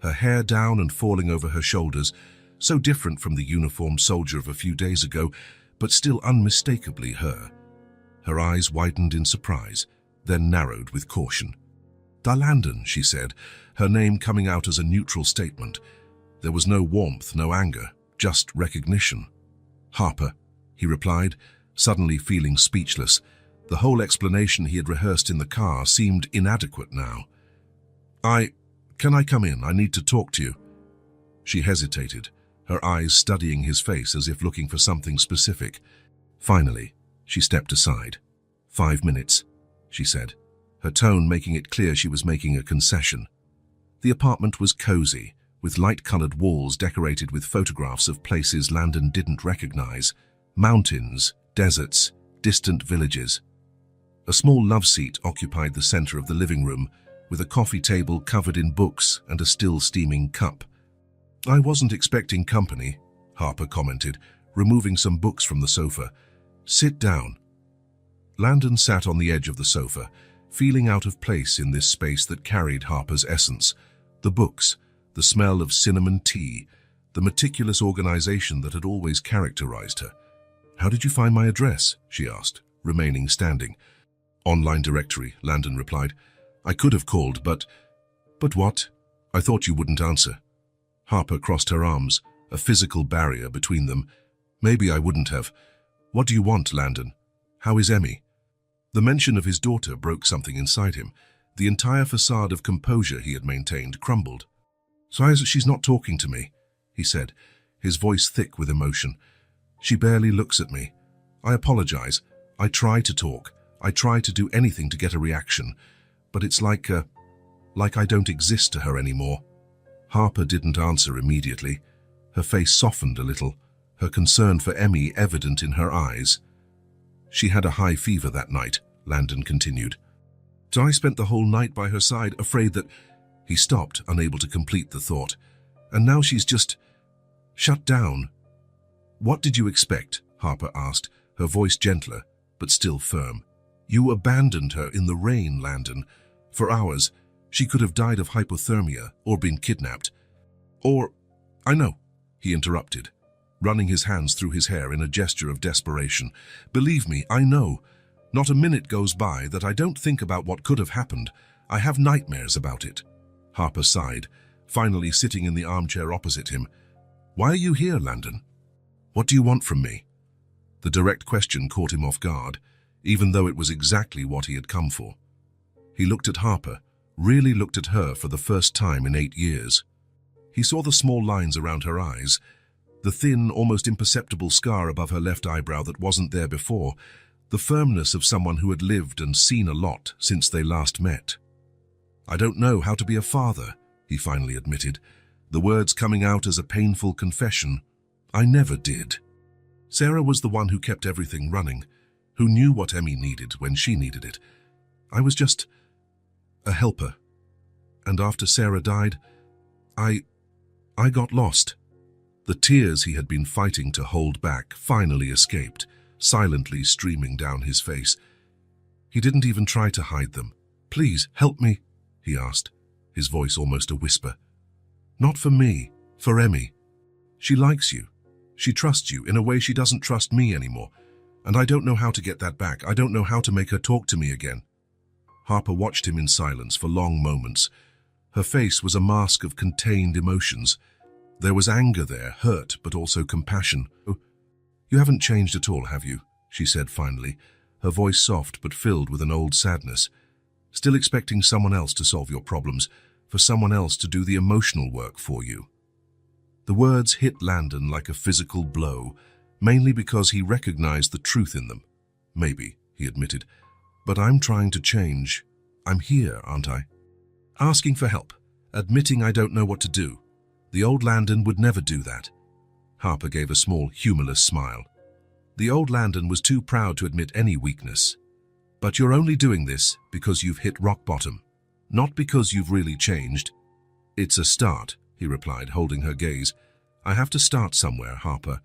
her hair down and falling over her shoulders, so different from the uniformed soldier of a few days ago, but still unmistakably her. Her eyes widened in surprise, then narrowed with caution. "Landon," she said, her name coming out as a neutral statement. There was no warmth, no anger, just recognition. "Harper," he replied, suddenly feeling speechless. The whole explanation he had rehearsed in the car seemed inadequate now. Can I come in? I need to talk to you." She hesitated, her eyes studying his face as if looking for something specific. Finally, she stepped aside. "5 minutes," she said, her tone making it clear she was making a concession. The apartment was cozy, with light-colored walls decorated with photographs of places Landon didn't recognize. Mountains, deserts, distant villages. A small love seat occupied the center of the living room, with a coffee table covered in books and a still steaming cup. "I wasn't expecting company," Harper commented, removing some books from the sofa. "Sit down." Landon sat on the edge of the sofa, feeling out of place in this space that carried Harper's essence. The books, the smell of cinnamon tea, the meticulous organization that had always characterized her. "How did you find my address?" she asked, remaining standing. "Online directory," Landon replied. "I could have called, but..." "But what? I thought you wouldn't answer." Harper crossed her arms, a physical barrier between them. "Maybe I wouldn't have. What do you want, Landon? How is Emmy?" The mention of his daughter broke something inside him. The entire facade of composure he had maintained crumbled. "So she's not talking to me," he said, his voice thick with emotion. "She barely looks at me. I apologize. I try to talk. I try to do anything to get a reaction. But it's like I don't exist to her anymore." Harper didn't answer immediately. Her face softened a little, her concern for Emmy evident in her eyes. "She had a high fever that night," Landon continued. "So I spent the whole night by her side, afraid that..." He stopped, unable to complete the thought. And now she's just shut down. What did you expect? Harper asked, her voice gentler, but still firm. You abandoned her in the rain, Landon. For hours, she could have died of hypothermia or been kidnapped. Or, I know, he interrupted, running his hands through his hair in a gesture of desperation. Believe me, I know. Not a minute goes by that I don't think about what could have happened. I have nightmares about it. Harper sighed, finally sitting in the armchair opposite him. Why are you here, Landon? What do you want from me? The direct question caught him off guard, even though it was exactly what he had come for. He looked at Harper, really looked at her for the first time in 8 years. He saw the small lines around her eyes, the thin, almost imperceptible scar above her left eyebrow that wasn't there before, the firmness of someone who had lived and seen a lot since they last met. I don't know how to be a father, he finally admitted, the words coming out as a painful confession. I never did. Sarah was the one who kept everything running, who knew what Emmy needed when she needed it. I was just a helper. And after Sarah died, I got lost. The tears he had been fighting to hold back finally escaped, silently streaming down his face. He didn't even try to hide them. Please, help me, he asked, his voice almost a whisper. Not for me, for Emmy. She likes you. She trusts you in a way she doesn't trust me anymore. And I don't know how to get that back. I don't know how to make her talk to me again. Harper watched him in silence for long moments. Her face was a mask of contained emotions. There was anger there, hurt, but also compassion. Oh, you haven't changed at all, have you? She said finally, her voice soft but filled with an old sadness. Still expecting someone else to solve your problems, for someone else to do the emotional work for you. The words hit Landon like a physical blow, mainly because he recognized the truth in them. Maybe, he admitted, but I'm trying to change. I'm here, aren't I? Asking for help, admitting I don't know what to do. The old Landon would never do that. Harper gave a small, humorless smile. The old Landon was too proud to admit any weakness. But you're only doing this because you've hit rock bottom, not because you've really changed. It's a start, he replied, holding her gaze. I have to start somewhere, Harper.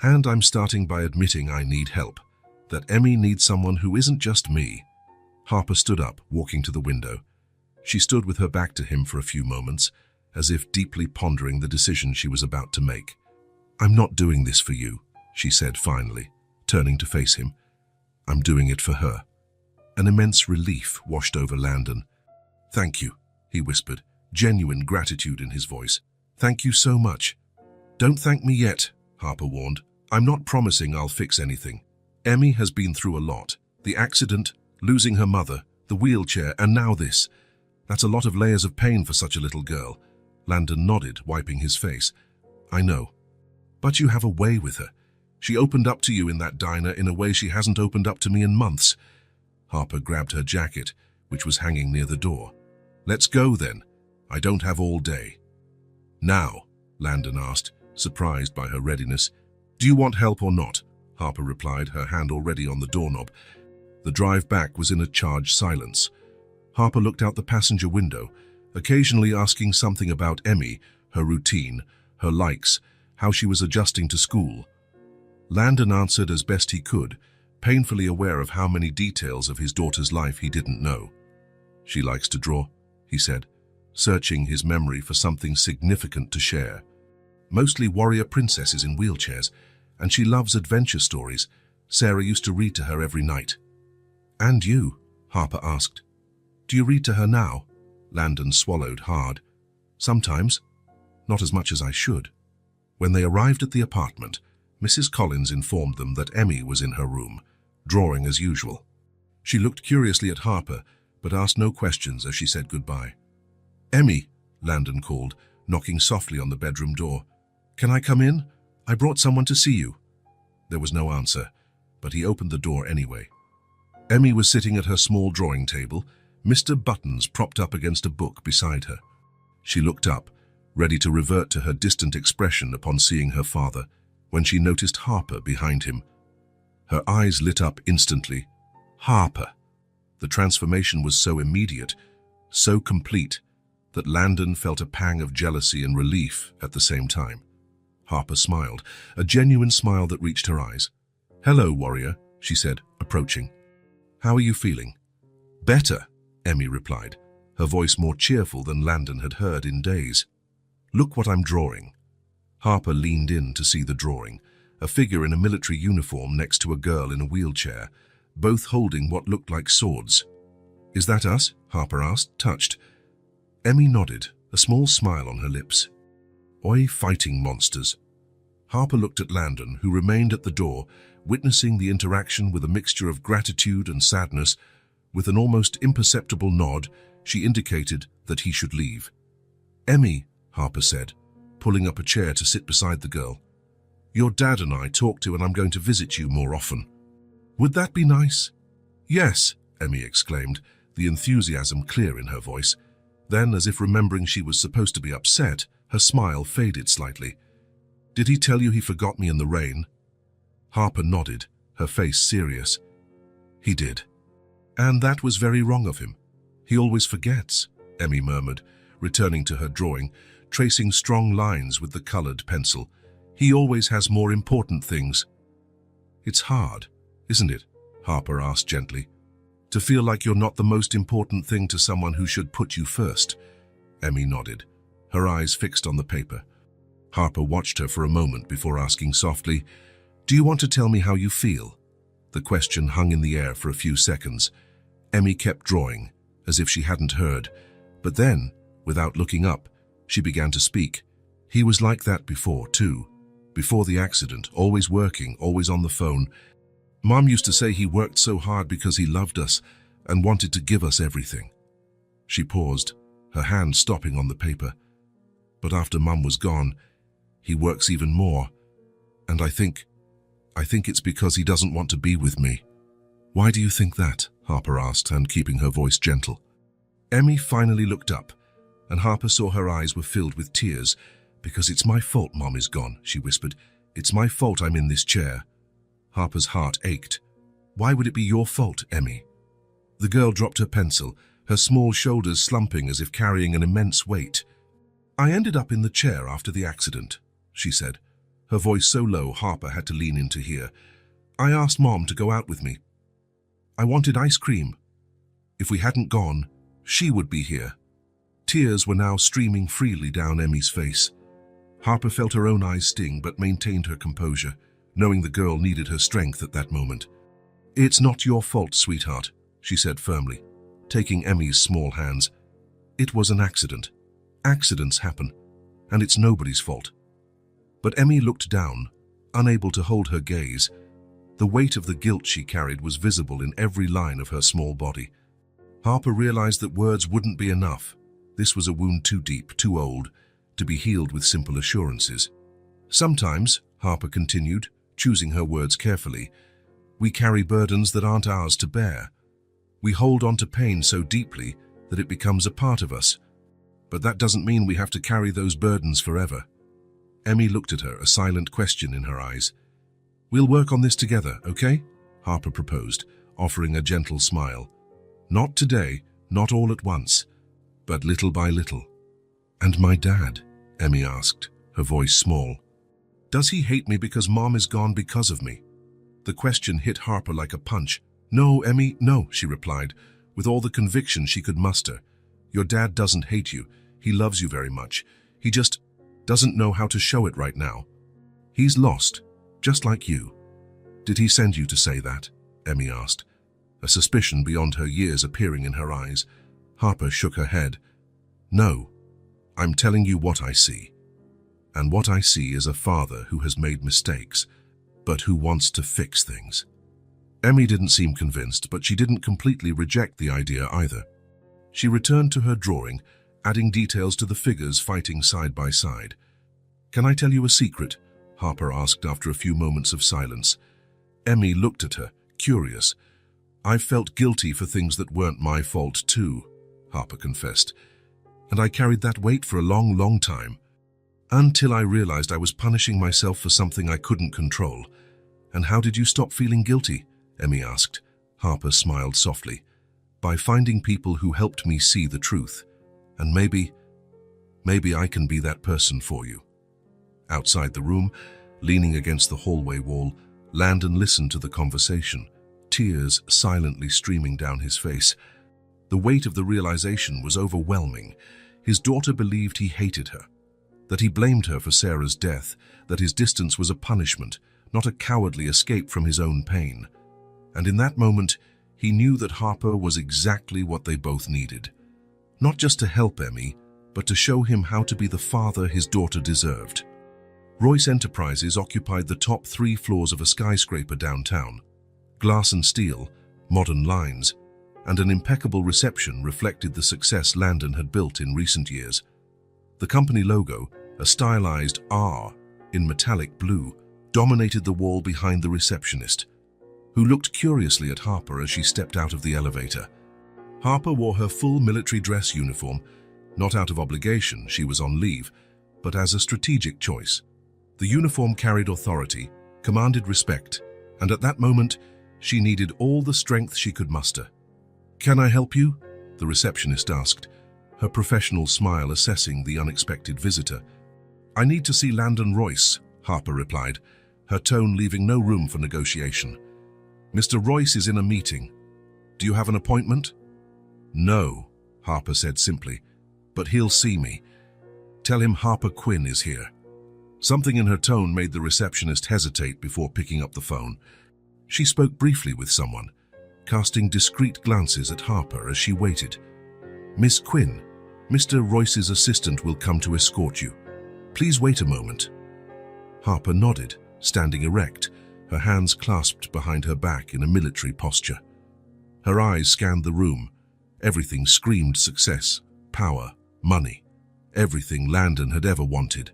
And I'm starting by admitting I need help, that Emmy needs someone who isn't just me. Harper stood up, walking to the window. She stood with her back to him for a few moments, as if deeply pondering the decision she was about to make. I'm not doing this for you, she said finally, turning to face him. I'm doing it for her. An immense relief washed over Landon. Thank you, he whispered, genuine gratitude in his voice. Thank you so much. Don't thank me yet, Harper warned. I'm not promising I'll fix anything. Emmy has been through a lot. The accident, losing her mother, the wheelchair, and now this. That's a lot of layers of pain for such a little girl. Landon nodded, wiping his face. I know. But you have a way with her. She opened up to you in that diner in a way she hasn't opened up to me in months. Harper grabbed her jacket, which was hanging near the door. Let's go then. I don't have all day. Now, Landon asked, surprised by her readiness. Do you want help or not? Harper replied, her hand already on the doorknob. The drive back was in a charged silence. Harper looked out the passenger window, occasionally asking something about Emmy, her routine, her likes, how she was adjusting to school. Landon answered as best he could, painfully aware of how many details of his daughter's life he didn't know. She likes to draw, he said, searching his memory for something significant to share. Mostly warrior princesses in wheelchairs, and she loves adventure stories. Sarah used to read to her every night. And you? Harper asked. Do you read to her now? Landon swallowed hard. Sometimes. Not as much as I should. When they arrived at the apartment, Mrs. Collins informed them that Emmy was in her room, drawing as usual. She looked curiously at Harper, but asked no questions as she said goodbye. Emmy, Landon called, knocking softly on the bedroom door. Can I come in? I brought someone to see you. There was no answer, but he opened the door anyway. Emmy was sitting at her small drawing table, Mr. Buttons propped up against a book beside her. She looked up, ready to revert to her distant expression upon seeing her father, when she noticed Harper behind him. Her eyes lit up instantly. Harper! The transformation was so immediate, so complete, that Landon felt a pang of jealousy and relief at the same time. Harper smiled, a genuine smile that reached her eyes. "Hello, warrior," she said, approaching. "How are you feeling?" "Better," Emmy replied, her voice more cheerful than Landon had heard in days. "Look what I'm drawing." Harper leaned in to see the drawing, a figure in a military uniform next to a girl in a wheelchair, both holding what looked like swords. "Is that us?" Harper asked, touched. Emmy nodded, a small smile on her lips. "Oi, fighting monsters." Harper looked at Landon, who remained at the door, witnessing the interaction with a mixture of gratitude and sadness. With an almost imperceptible nod, she indicated that he should leave. "Emmy," Harper said, pulling up a chair to sit beside the girl. "Your dad and I talked to, and I'm going to visit you more often. Would that be nice?" "Yes," Emmy exclaimed, the enthusiasm clear in her voice. Then, as if remembering she was supposed to be upset, her smile faded slightly. "Did he tell you he forgot me in the rain?" Harper nodded, her face serious. "He did. And that was very wrong of him. He always forgets," Emmy murmured, returning to her drawing, tracing strong lines with the colored pencil. "He always has more important things." "It's hard, isn't it?" Harper asked gently. "To feel like you're not the most important thing to someone who should put you first." Emmy nodded, her eyes fixed on the paper. Harper watched her for a moment before asking softly, "Do you want to tell me how you feel?" The question hung in the air for a few seconds. Emmy kept drawing, as if she hadn't heard. But then, without looking up, she began to speak. "He was like that before, too. Before the accident, always working, always on the phone. Mom used to say he worked so hard because he loved us and wanted to give us everything." She paused, her hand stopping on the paper. "But after Mom was gone, he works even more. And I think it's because he doesn't want to be with me." "Why do you think that?" Harper asked, and keeping her voice gentle. Emmy finally looked up, and Harper saw her eyes were filled with tears. "Because it's my fault Mom is gone," she whispered. "It's my fault I'm in this chair." Harper's heart ached. "Why would it be your fault, Emmy?" The girl dropped her pencil, her small shoulders slumping as if carrying an immense weight. "I ended up in the chair after the accident," she said, her voice so low Harper had to lean in to hear. "I asked Mom to go out with me. I wanted ice cream. If we hadn't gone, she would be here." Tears were now streaming freely down Emmy's face. Harper felt her own eyes sting but maintained her composure, knowing the girl needed her strength at that moment. "It's not your fault, sweetheart," she said firmly, taking Emmy's small hands. "It was an accident. Accidents happen, and it's nobody's fault." But Emmy looked down, unable to hold her gaze. The weight of the guilt she carried was visible in every line of her small body. Harper realized that words wouldn't be enough. This was a wound too deep, too old, to be healed with simple assurances. "Sometimes," Harper continued, choosing her words carefully, "we carry burdens that aren't ours to bear. We hold on to pain so deeply that it becomes a part of us. But that doesn't mean we have to carry those burdens forever." Emmy looked at her, a silent question in her eyes. "We'll work on this together, okay?" Harper proposed, offering a gentle smile. "Not today, not all at once, but little by little." "And my dad?" Emmy asked, her voice small. "Does he hate me because Mom is gone because of me?" The question hit Harper like a punch. "No, Emmy, no," she replied, with all the conviction she could muster. "Your dad doesn't hate you. He loves you very much. He just doesn't know how to show it right now. He's lost, just like you." "Did he send you to say that?" Emmy asked, a suspicion beyond her years appearing in her eyes. Harper shook her head. "No, I'm telling you what I see. And what I see is a father who has made mistakes, but who wants to fix things." Emmy didn't seem convinced, but she didn't completely reject the idea either. She returned to her drawing, adding details to the figures fighting side by side. "Can I tell you a secret?" Harper asked after a few moments of silence. Emmy looked at her, curious. "I've felt guilty for things that weren't my fault too," Harper confessed. "And I carried that weight for a long, long time. Until I realized I was punishing myself for something I couldn't control." "And how did you stop feeling guilty?" Emmy asked. Harper smiled softly. "By finding people who helped me see the truth. And maybe Maybe I can be that person for you. Outside the room, leaning against the hallway wall, Landon listened to the conversation, tears silently streaming down his face. The weight of the realization was overwhelming. His daughter believed he hated her, that he blamed her for Sarah's death, that his distance was a punishment, not a cowardly escape from his own pain. And in that moment, he knew that Harper was exactly what they both needed. Not just to help Emmy, but to show him how to be the father his daughter deserved. Royce Enterprises occupied the top 3 floors of a skyscraper downtown. Glass and steel, modern lines, and an impeccable reception reflected the success Landon had built in recent years. The company logo, a stylized R in metallic blue, dominated the wall behind the receptionist, who looked curiously at Harper as she stepped out of the elevator. Harper wore her full military dress uniform, not out of obligation, she was on leave, but as a strategic choice. The uniform carried authority, commanded respect, and at that moment, she needed all the strength she could muster. "Can I help you?" the receptionist asked, her professional smile assessing the unexpected visitor. "I need to see Landon Royce," Harper replied, her tone leaving no room for negotiation. "Mr. Royce is in a meeting. Do you have an appointment?" "No," Harper said simply, "but he'll see me. Tell him Harper Quinn is here." Something in her tone made the receptionist hesitate before picking up the phone. She spoke briefly with someone, casting discreet glances at Harper as she waited. "Miss Quinn, Mr. Royce's assistant will come to escort you. Please wait a moment." Harper nodded, standing erect, her hands clasped behind her back in a military posture. Her eyes scanned the room. Everything screamed success, power, money. Everything Landon had ever wanted.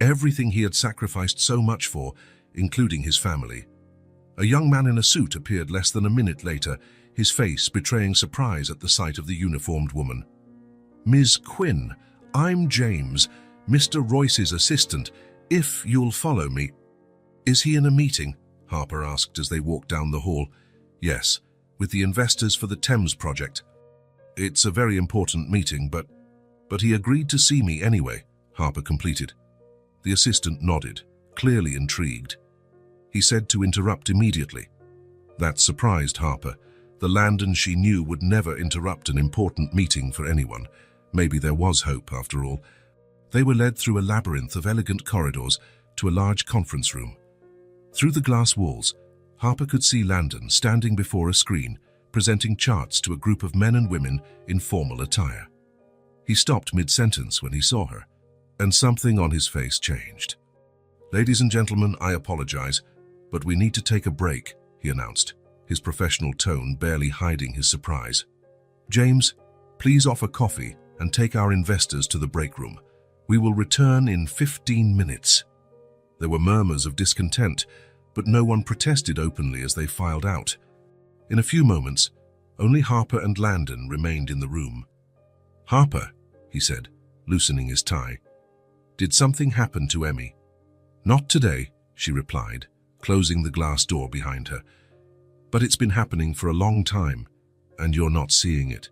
Everything he had sacrificed so much for, including his family. A young man in a suit appeared less than a minute later, his face betraying surprise at the sight of the uniformed woman. "Ms. Quinn, I'm James, Mr. Royce's assistant, if you'll follow me." "Is he in a meeting?" Harper asked as they walked down the hall. "Yes, with the investors for the Thames project. It's a very important meeting, but he agreed to see me anyway," Harper completed. The assistant nodded, clearly intrigued. He said to interrupt immediately. That surprised Harper. The Landon she knew would never interrupt an important meeting for anyone. Maybe there was hope, after all. They were led through a labyrinth of elegant corridors to a large conference room. Through the glass walls, Harper could see Landon standing before a screen, presenting charts to a group of men and women in formal attire. He stopped mid-sentence when he saw her, and something on his face changed. "Ladies and gentlemen, I apologize, but we need to take a break," he announced, his professional tone barely hiding his surprise. "James, please offer coffee and take our investors to the break room. We will return in 15 minutes. There were murmurs of discontent, but no one protested openly as they filed out. In a few moments, only Harper and Landon remained in the room. "Harper," he said, loosening his tie, "did something happen to Emmy?" "Not today," she replied, closing the glass door behind her. "But it's been happening for a long time, and you're not seeing it."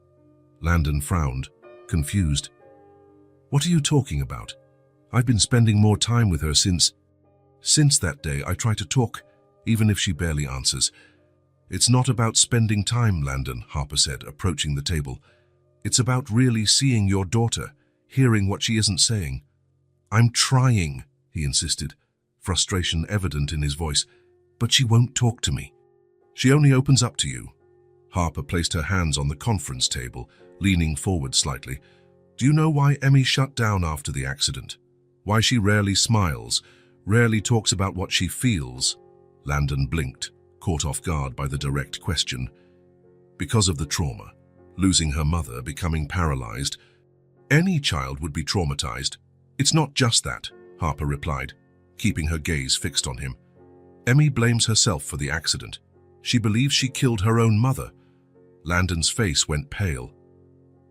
Landon frowned, confused. "What are you talking about? I've been spending more time with her since that day. I try to talk, even if she barely answers." "It's not about spending time, Landon," Harper said, approaching the table. "It's about really seeing your daughter, hearing what she isn't saying." "I'm trying," he insisted, frustration evident in his voice, "but she won't talk to me." "She only opens up to you." Harper placed her hands on the conference table, leaning forward slightly. "Do you know why Emmy shut down after the accident? Why she rarely smiles, rarely talks about what she feels?" Landon blinked, caught off guard by the direct question. "Because of the trauma. Losing her mother, becoming paralyzed. Any child would be traumatized. It's not just that," Harper replied, keeping her gaze fixed on him. "Emmy blames herself for the accident. She believes she killed her own mother." Landon's face went pale.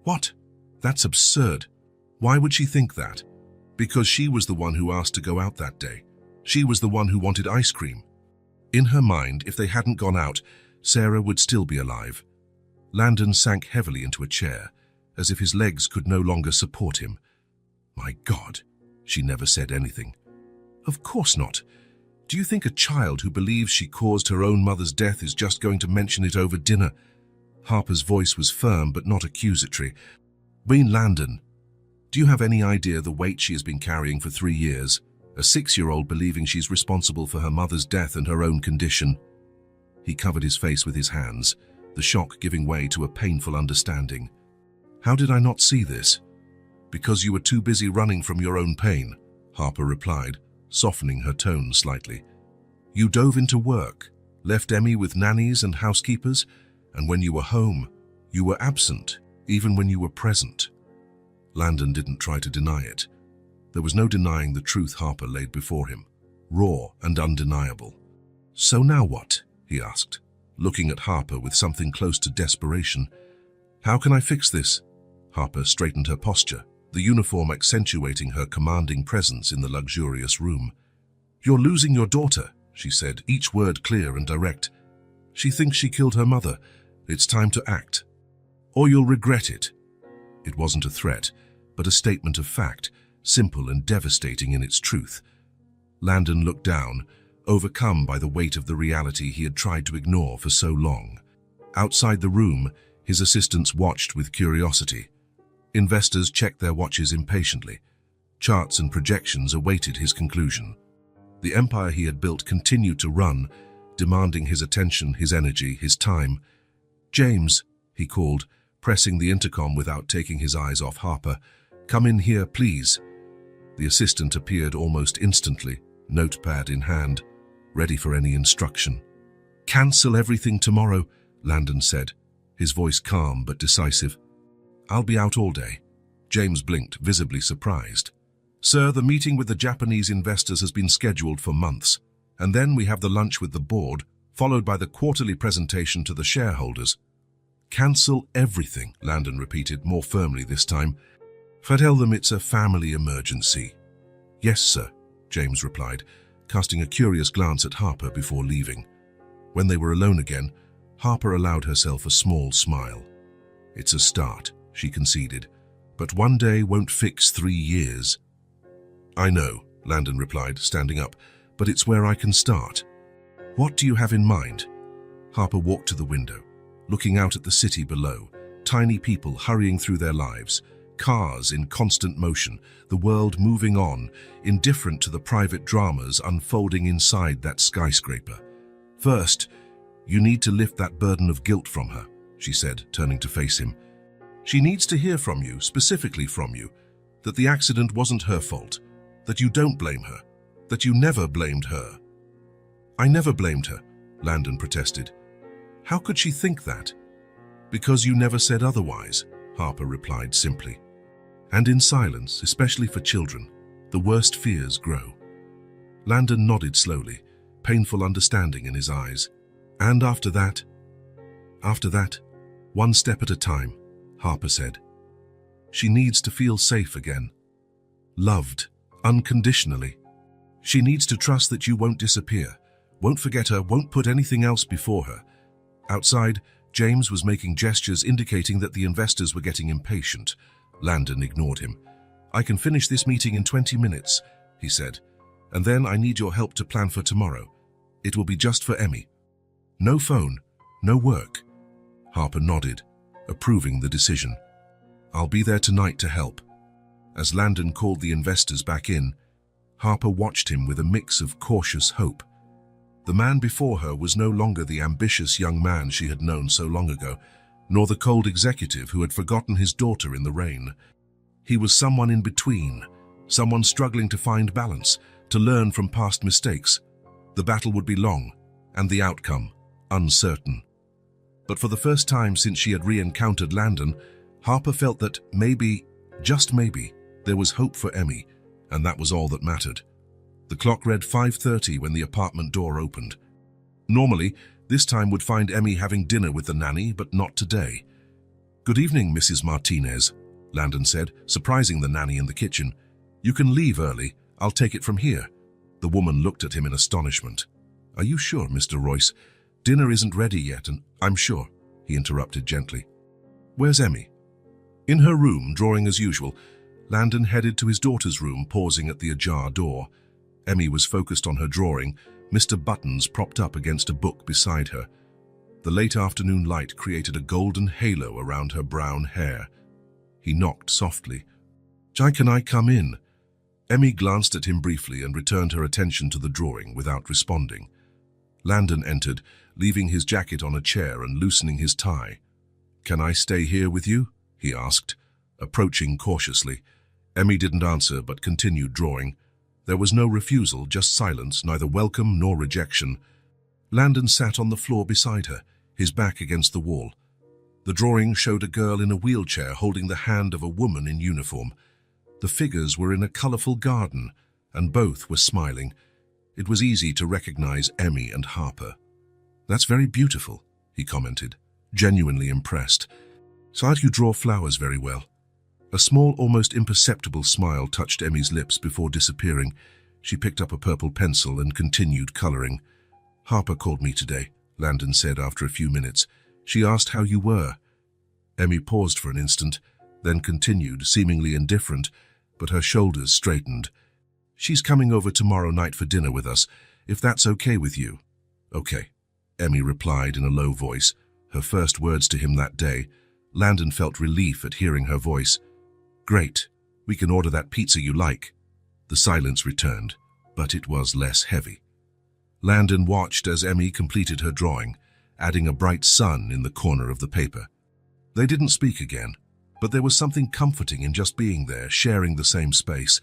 "What? That's absurd. Why would she think that?" "Because she was the one who asked to go out that day. She was the one who wanted ice cream. In her mind, if they hadn't gone out, Sarah would still be alive." Landon sank heavily into a chair, as if his legs could no longer support him. My God, she never said anything. Of course not. Do you think a child who believes she caused her own mother's death is just going to mention it over dinner? Harper's voice was firm but not accusatory. Wayne Landon, do you have any idea the weight she has been carrying for 3 years? A 6-year-old believing she's responsible for her mother's death and her own condition. He covered his face with his hands, the shock giving way to a painful understanding. How did I not see this? Because you were too busy running from your own pain, Harper replied, softening her tone slightly. You dove into work, left Emmy with nannies and housekeepers, and when you were home, you were absent, even when you were present. Landon didn't try to deny it. There was no denying the truth Harper laid before him, raw and undeniable. So now what? He asked, looking at Harper with something close to desperation. How can I fix this? Harper straightened her posture, the uniform accentuating her commanding presence in the luxurious room. You're losing your daughter, she said, each word clear and direct. She thinks she killed her mother. It's time to act. Or you'll regret it. It wasn't a threat, but a statement of fact, simple and devastating in its truth. Landon looked down, overcome by the weight of the reality he had tried to ignore for so long. Outside the room, his assistants watched with curiosity. Investors checked their watches impatiently. Charts and projections awaited his conclusion. The empire he had built continued to run, demanding his attention, his energy, his time. James, he called, pressing the intercom without taking his eyes off Harper. Come in here, please. The assistant appeared almost instantly, notepad in hand, ready for any instruction. Cancel everything tomorrow, Landon said, his voice calm but decisive. I'll be out all day. James blinked, visibly surprised. Sir, the meeting with the Japanese investors has been scheduled for months, and then we have the lunch with the board, followed by the quarterly presentation to the shareholders. Cancel everything, Landon repeated, more firmly this time. Tell them it's a family emergency. Yes, sir, James replied, casting a curious glance at Harper before leaving. When they were alone again, Harper allowed herself a small smile. It's a start, she conceded, but one day won't fix 3 years. I know, Landon replied, standing up, but it's where I can start. What do you have in mind? Harper walked to the window, looking out at the city below, tiny people hurrying through their lives, cars in constant motion, the world moving on, indifferent to the private dramas unfolding inside that skyscraper. First, you need to lift that burden of guilt from her, she said, turning to face him. She needs to hear from you, specifically from you, that the accident wasn't her fault, that you don't blame her, that you never blamed her. I never blamed her, Landon protested. How could she think that? Because you never said otherwise, Harper replied simply. And in silence, especially for children, the worst fears grow. Landon nodded slowly, painful understanding in his eyes. And after that, one step at a time, Harper said. She needs to feel safe again. Loved, unconditionally. She needs to trust that you won't disappear, won't forget her, won't put anything else before her. Outside, James was making gestures indicating that the investors were getting impatient. Landon ignored him. I can finish this meeting in 20 minutes, he said. And then I need your help to plan for tomorrow. It will be just for Emmy. No phone, no work. Harper nodded, approving the decision. I'll be there tonight to help. As Landon called the investors back in, Harper watched him with a mix of cautious hope. The man before her was no longer the ambitious young man she had known so long ago, nor the cold executive who had forgotten his daughter in the rain. He was someone in between, someone struggling to find balance, to learn from past mistakes. The battle would be long, and the outcome uncertain. But for the first time since she had re-encountered Landon, Harper felt that maybe, just maybe, there was hope for Emmy, and that was all that mattered. The clock read 5:30 when the apartment door opened. Normally, this time would find Emmy having dinner with the nanny, but not today. Good evening, Mrs. Martinez, Landon said, surprising the nanny in the kitchen. You can leave early. I'll take it from here. The woman looked at him in astonishment. Are you sure, Mr. Royce? Dinner isn't ready yet, and I'm sure, he interrupted gently. Where's Emmy? In her room, drawing as usual. Landon headed to his daughter's room, pausing at the ajar door. Emmy was focused on her drawing, Mr. Buttons propped up against a book beside her. The late afternoon light created a golden halo around her brown hair. He knocked softly. "Can I come in?" Emmy glanced at him briefly and returned her attention to the drawing without responding. Landon entered, leaving his jacket on a chair and loosening his tie. "Can I stay here with you?" he asked, approaching cautiously. Emmy didn't answer but continued drawing. There was no refusal, just silence, neither welcome nor rejection. Landon sat on the floor beside her, his back against the wall. The drawing showed a girl in a wheelchair holding the hand of a woman in uniform. The figures were in a colorful garden, and both were smiling. It was easy to recognize Emmy and Harper. "That's very beautiful," he commented, genuinely impressed. "You draw flowers very well." A small, almost imperceptible smile touched Emmy's lips before disappearing. She picked up a purple pencil and continued coloring. "Harper called me today," Landon said after a few minutes. "She asked how you were." Emmy paused for an instant, then continued, seemingly indifferent, but her shoulders straightened. "She's coming over tomorrow night for dinner with us, if that's okay with you." "Okay," Emmy replied in a low voice, her first words to him that day. Landon felt relief at hearing her voice. "Great. We can order that pizza you like." The silence returned, but it was less heavy. Landon watched as Emmy completed her drawing, adding a bright sun in the corner of the paper. They didn't speak again, but there was something comforting in just being there, sharing the same space.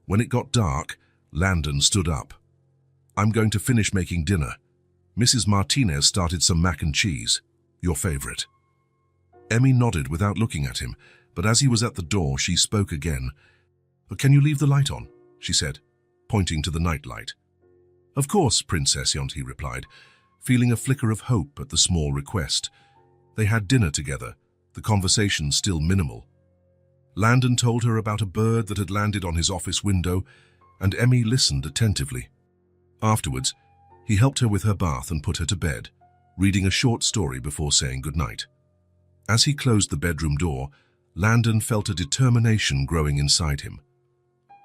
When it got dark, Landon stood up. "I'm going to finish making dinner. Mrs. Martinez started some mac and cheese. Your favorite." Emmy nodded without looking at him, but as he was at the door, she spoke again. "Can you leave the light on?" she said, pointing to the nightlight. "Of course, Princess Yont," he replied, feeling a flicker of hope at the small request. They had dinner together, the conversation still minimal. Landon told her about a bird that had landed on his office window, and Emmy listened attentively. Afterwards, he helped her with her bath and put her to bed, reading a short story before saying goodnight. As he closed the bedroom door, Landon felt a determination growing inside him.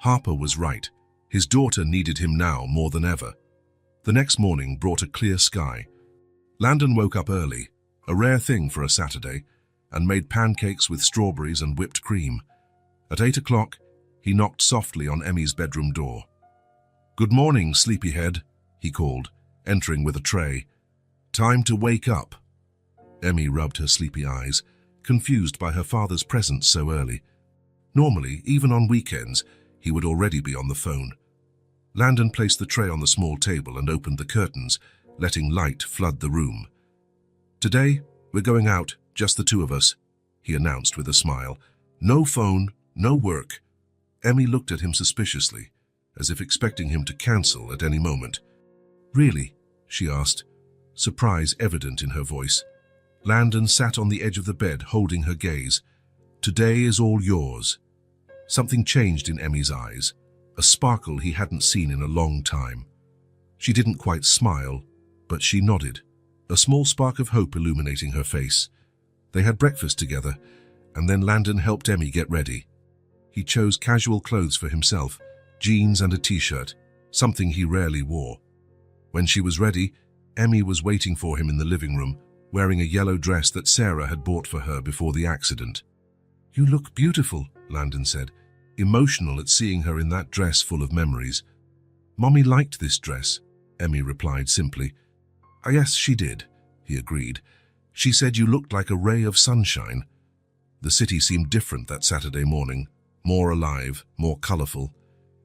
Harper was right. His daughter needed him now more than ever. The next morning brought a clear sky. Landon woke up early, a rare thing for a Saturday, and made pancakes with strawberries and whipped cream. At 8 o'clock, he knocked softly on Emmy's bedroom door. "Good morning, sleepyhead," he called, entering with a tray. "Time to wake up." Emmy rubbed her sleepy eyes, confused by her father's presence so early. Normally, even on weekends, he would already be on the phone. Landon placed the tray on the small table and opened the curtains, letting light flood the room. "Today, we're going out, just the two of us," he announced with a smile. "No phone, no work." Emmy looked at him suspiciously, as if expecting him to cancel at any moment. "Really?" she asked, surprise evident in her voice. Landon sat on the edge of the bed, holding her gaze. "Today is all yours." Something changed in Emmy's eyes, a sparkle he hadn't seen in a long time. She didn't quite smile, but she nodded, a small spark of hope illuminating her face. They had breakfast together, and then Landon helped Emmy get ready. He chose casual clothes for himself, jeans and a t-shirt, something he rarely wore. When she was ready, Emmy was waiting for him in the living room, wearing a yellow dress that Sarah had bought for her before the accident. "You look beautiful," Landon said, emotional at seeing her in that dress full of memories. "Mommy liked this dress," Emmy replied simply. "Yes, she did," he agreed. "She said you looked like a ray of sunshine." The city seemed different that Saturday morning, more alive, more colorful.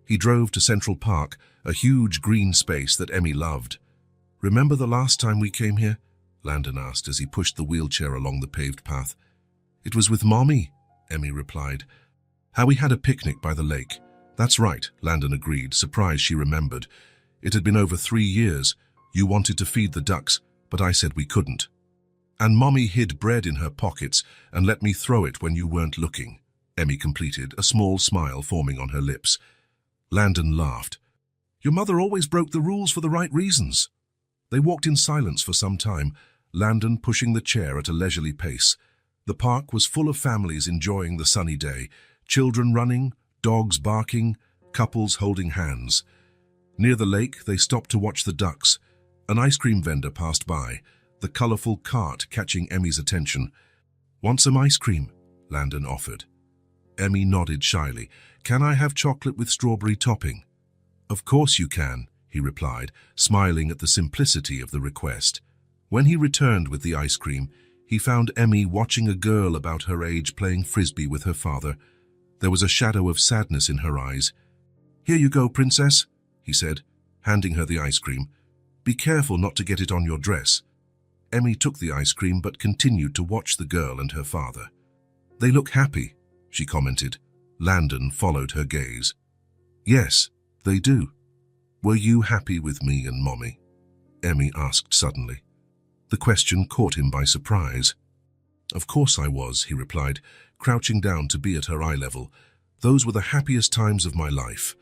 He drove to Central Park, a huge green space that Emmy loved. "Remember the last time we came here?" Landon asked as he pushed the wheelchair along the paved path. "It was with Mommy," Emmy replied. "How we had a picnic by the lake." "That's right," Landon agreed, surprised she remembered. "It had been over 3 years. You wanted to feed the ducks, but I said we couldn't. And Mommy hid bread in her pockets and let me throw it when you weren't looking," Emmy completed, a small smile forming on her lips. Landon laughed. "Your mother always broke the rules for the right reasons." They walked in silence for some time, Landon pushing the chair at a leisurely pace. The park was full of families enjoying the sunny day, Children running, dogs barking, couples holding hands. Near the lake, they stopped to watch the ducks. An ice cream vendor passed by, the colorful cart catching Emmy's attention. "Want some ice cream?" Landon offered. Emmy nodded shyly. "Can I have chocolate with strawberry topping?" "Of course you can," he replied, smiling at the simplicity of the request. When he returned with the ice cream, he found Emmy watching a girl about her age playing frisbee with her father. There was a shadow of sadness in her eyes. "Here you go, princess," he said, handing her the ice cream. "Be careful not to get it on your dress." Emmy took the ice cream but continued to watch the girl and her father. "They look happy," she commented. Landon followed her gaze. "Yes, they do. Were you happy with me and Mommy?" Emmy asked suddenly. The question caught him by surprise. "Of course I was," he replied, crouching down to be at her eye level. "Those were the happiest times of my life.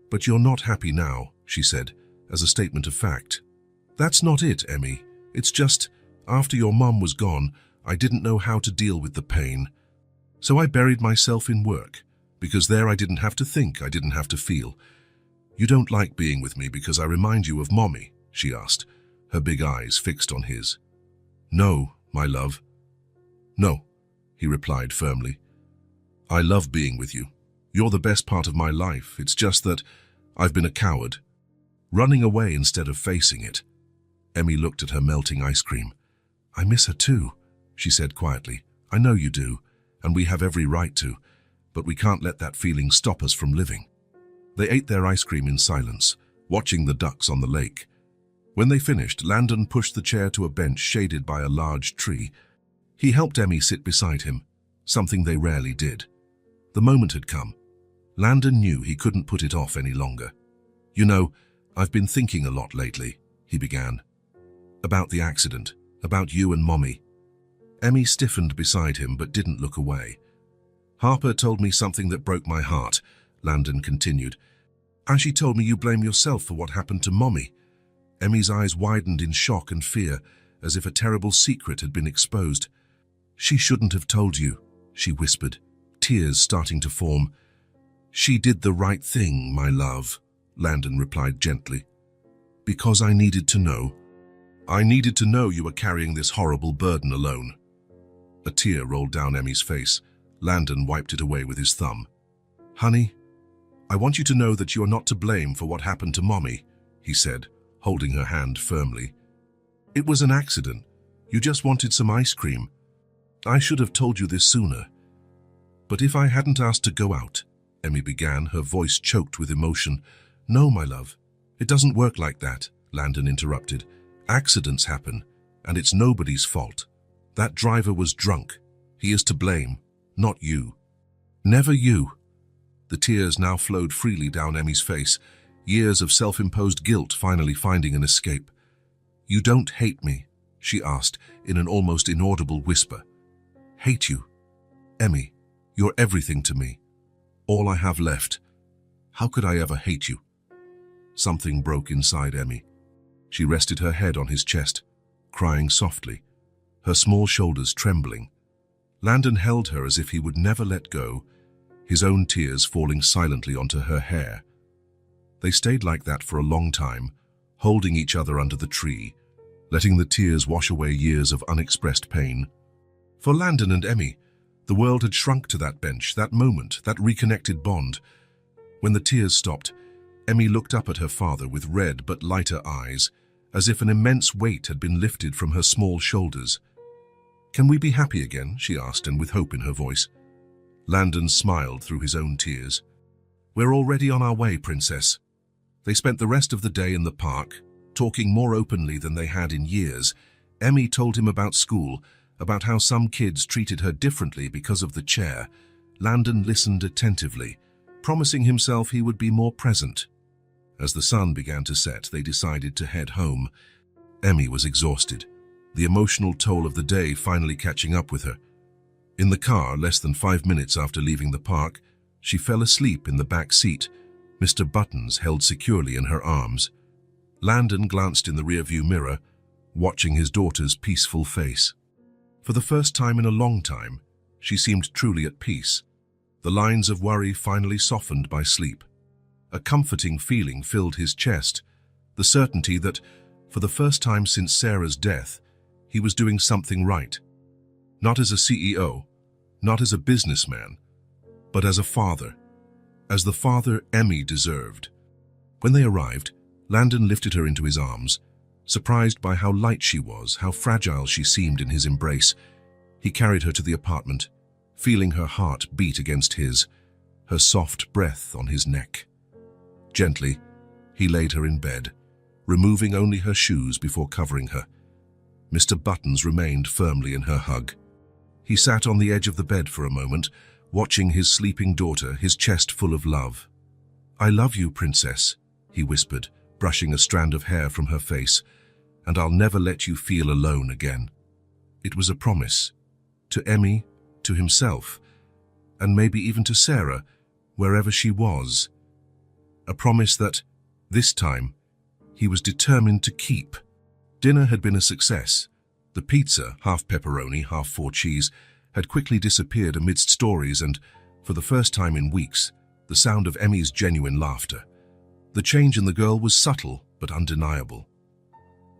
But you're not happy now," she said, as a statement of fact. "That's not it, Emmy. It's just, after your mum was gone, I didn't know how to deal with the pain. So I buried myself in work, because there I didn't have to think, I didn't have to feel." "You don't like being with me because I remind you of Mommy?" she asked, her big eyes fixed on his. "No, my love. No," he replied firmly. "I love being with you. You're the best part of my life. It's just that I've been a coward, running away instead of facing it." Emmy looked at her melting ice cream. "I miss her too," she said quietly. "I know you do, and we have every right to, but we can't let that feeling stop us from living." They ate their ice cream in silence, watching the ducks on the lake. When they finished, Landon pushed the chair to a bench shaded by a large tree. He helped Emmy sit beside him, something they rarely did. The moment had come. Landon knew he couldn't put it off any longer. "You know, I've been thinking a lot lately," he began. "About the accident, about you and Mommy." Emmy stiffened beside him but didn't look away. "Harper told me something that broke my heart," Landon continued. "And she told me you blame yourself for what happened to Mommy." Emmy's eyes widened in shock and fear, as if a terrible secret had been exposed. "She shouldn't have told you," she whispered, tears starting to form. "She did the right thing, my love," Landon replied gently. "Because I needed to know. I needed to know you were carrying this horrible burden alone." A tear rolled down Emmy's face. Landon wiped it away with his thumb. "Honey, I want you to know that you are not to blame for what happened to Mommy," he said, holding her hand firmly. "It was an accident. You just wanted some ice cream. I should have told you this sooner. But if I hadn't asked to go out," Emmy began, her voice choked with emotion. "No, my love, it doesn't work like that," Landon interrupted. "Accidents happen, and it's nobody's fault. That driver was drunk. He is to blame, not you. Never you." The tears now flowed freely down Emmy's face, years of self-imposed guilt finally finding an escape. "You don't hate me?" she asked in an almost inaudible whisper. "Hate you? Emmy, you're everything to me. All I have left. How could I ever hate you?" Something broke inside Emmy. She rested her head on his chest, crying softly, her small shoulders trembling. Landon held her as if he would never let go, his own tears falling silently onto her hair. They stayed like that for a long time, holding each other under the tree, letting the tears wash away years of unexpressed pain. For Landon and Emmy, the world had shrunk to that bench, that moment, that reconnected bond. When the tears stopped, Emmy looked up at her father with red but lighter eyes, as if an immense weight had been lifted from her small shoulders. "Can we be happy again?" she asked, and with hope in her voice. Landon smiled through his own tears. "We're already on our way, princess." They spent the rest of the day in the park, talking more openly than they had in years. Emmy told him about school, about how some kids treated her differently because of the chair. Landon listened attentively, promising himself he would be more present. As the sun began to set, they decided to head home. Emmy was exhausted, the emotional toll of the day finally catching up with her. In the car, less than 5 minutes after leaving the park, she fell asleep in the back seat, Mr. Buttons held securely in her arms. Landon glanced in the rearview mirror, watching his daughter's peaceful face. For the first time in a long time, she seemed truly at peace. The lines of worry finally softened by sleep. A comforting feeling filled his chest, the certainty that, for the first time since Sarah's death, he was doing something right. Not as a CEO, not as a businessman, but as a father. As the father Emmy deserved. When they arrived, Landon lifted her into his arms, surprised by how light she was, how fragile she seemed in his embrace. He carried her to the apartment, feeling her heart beat against his, her soft breath on his neck. Gently, he laid her in bed, removing only her shoes before covering her. Mr. Buttons remained firmly in her hug. He sat on the edge of the bed for a moment, watching his sleeping daughter, his chest full of love. "I love you, princess," he whispered, brushing a strand of hair from her face, "and I'll never let you feel alone again." It was a promise. To Emmy, to himself, and maybe even to Sarah, wherever she was. A promise that, this time, he was determined to keep. Dinner had been a success. The pizza, half pepperoni, half 4 cheese, had quickly disappeared amidst stories and, for the first time in weeks, the sound of Emmy's genuine laughter. The change in the girl was subtle but undeniable.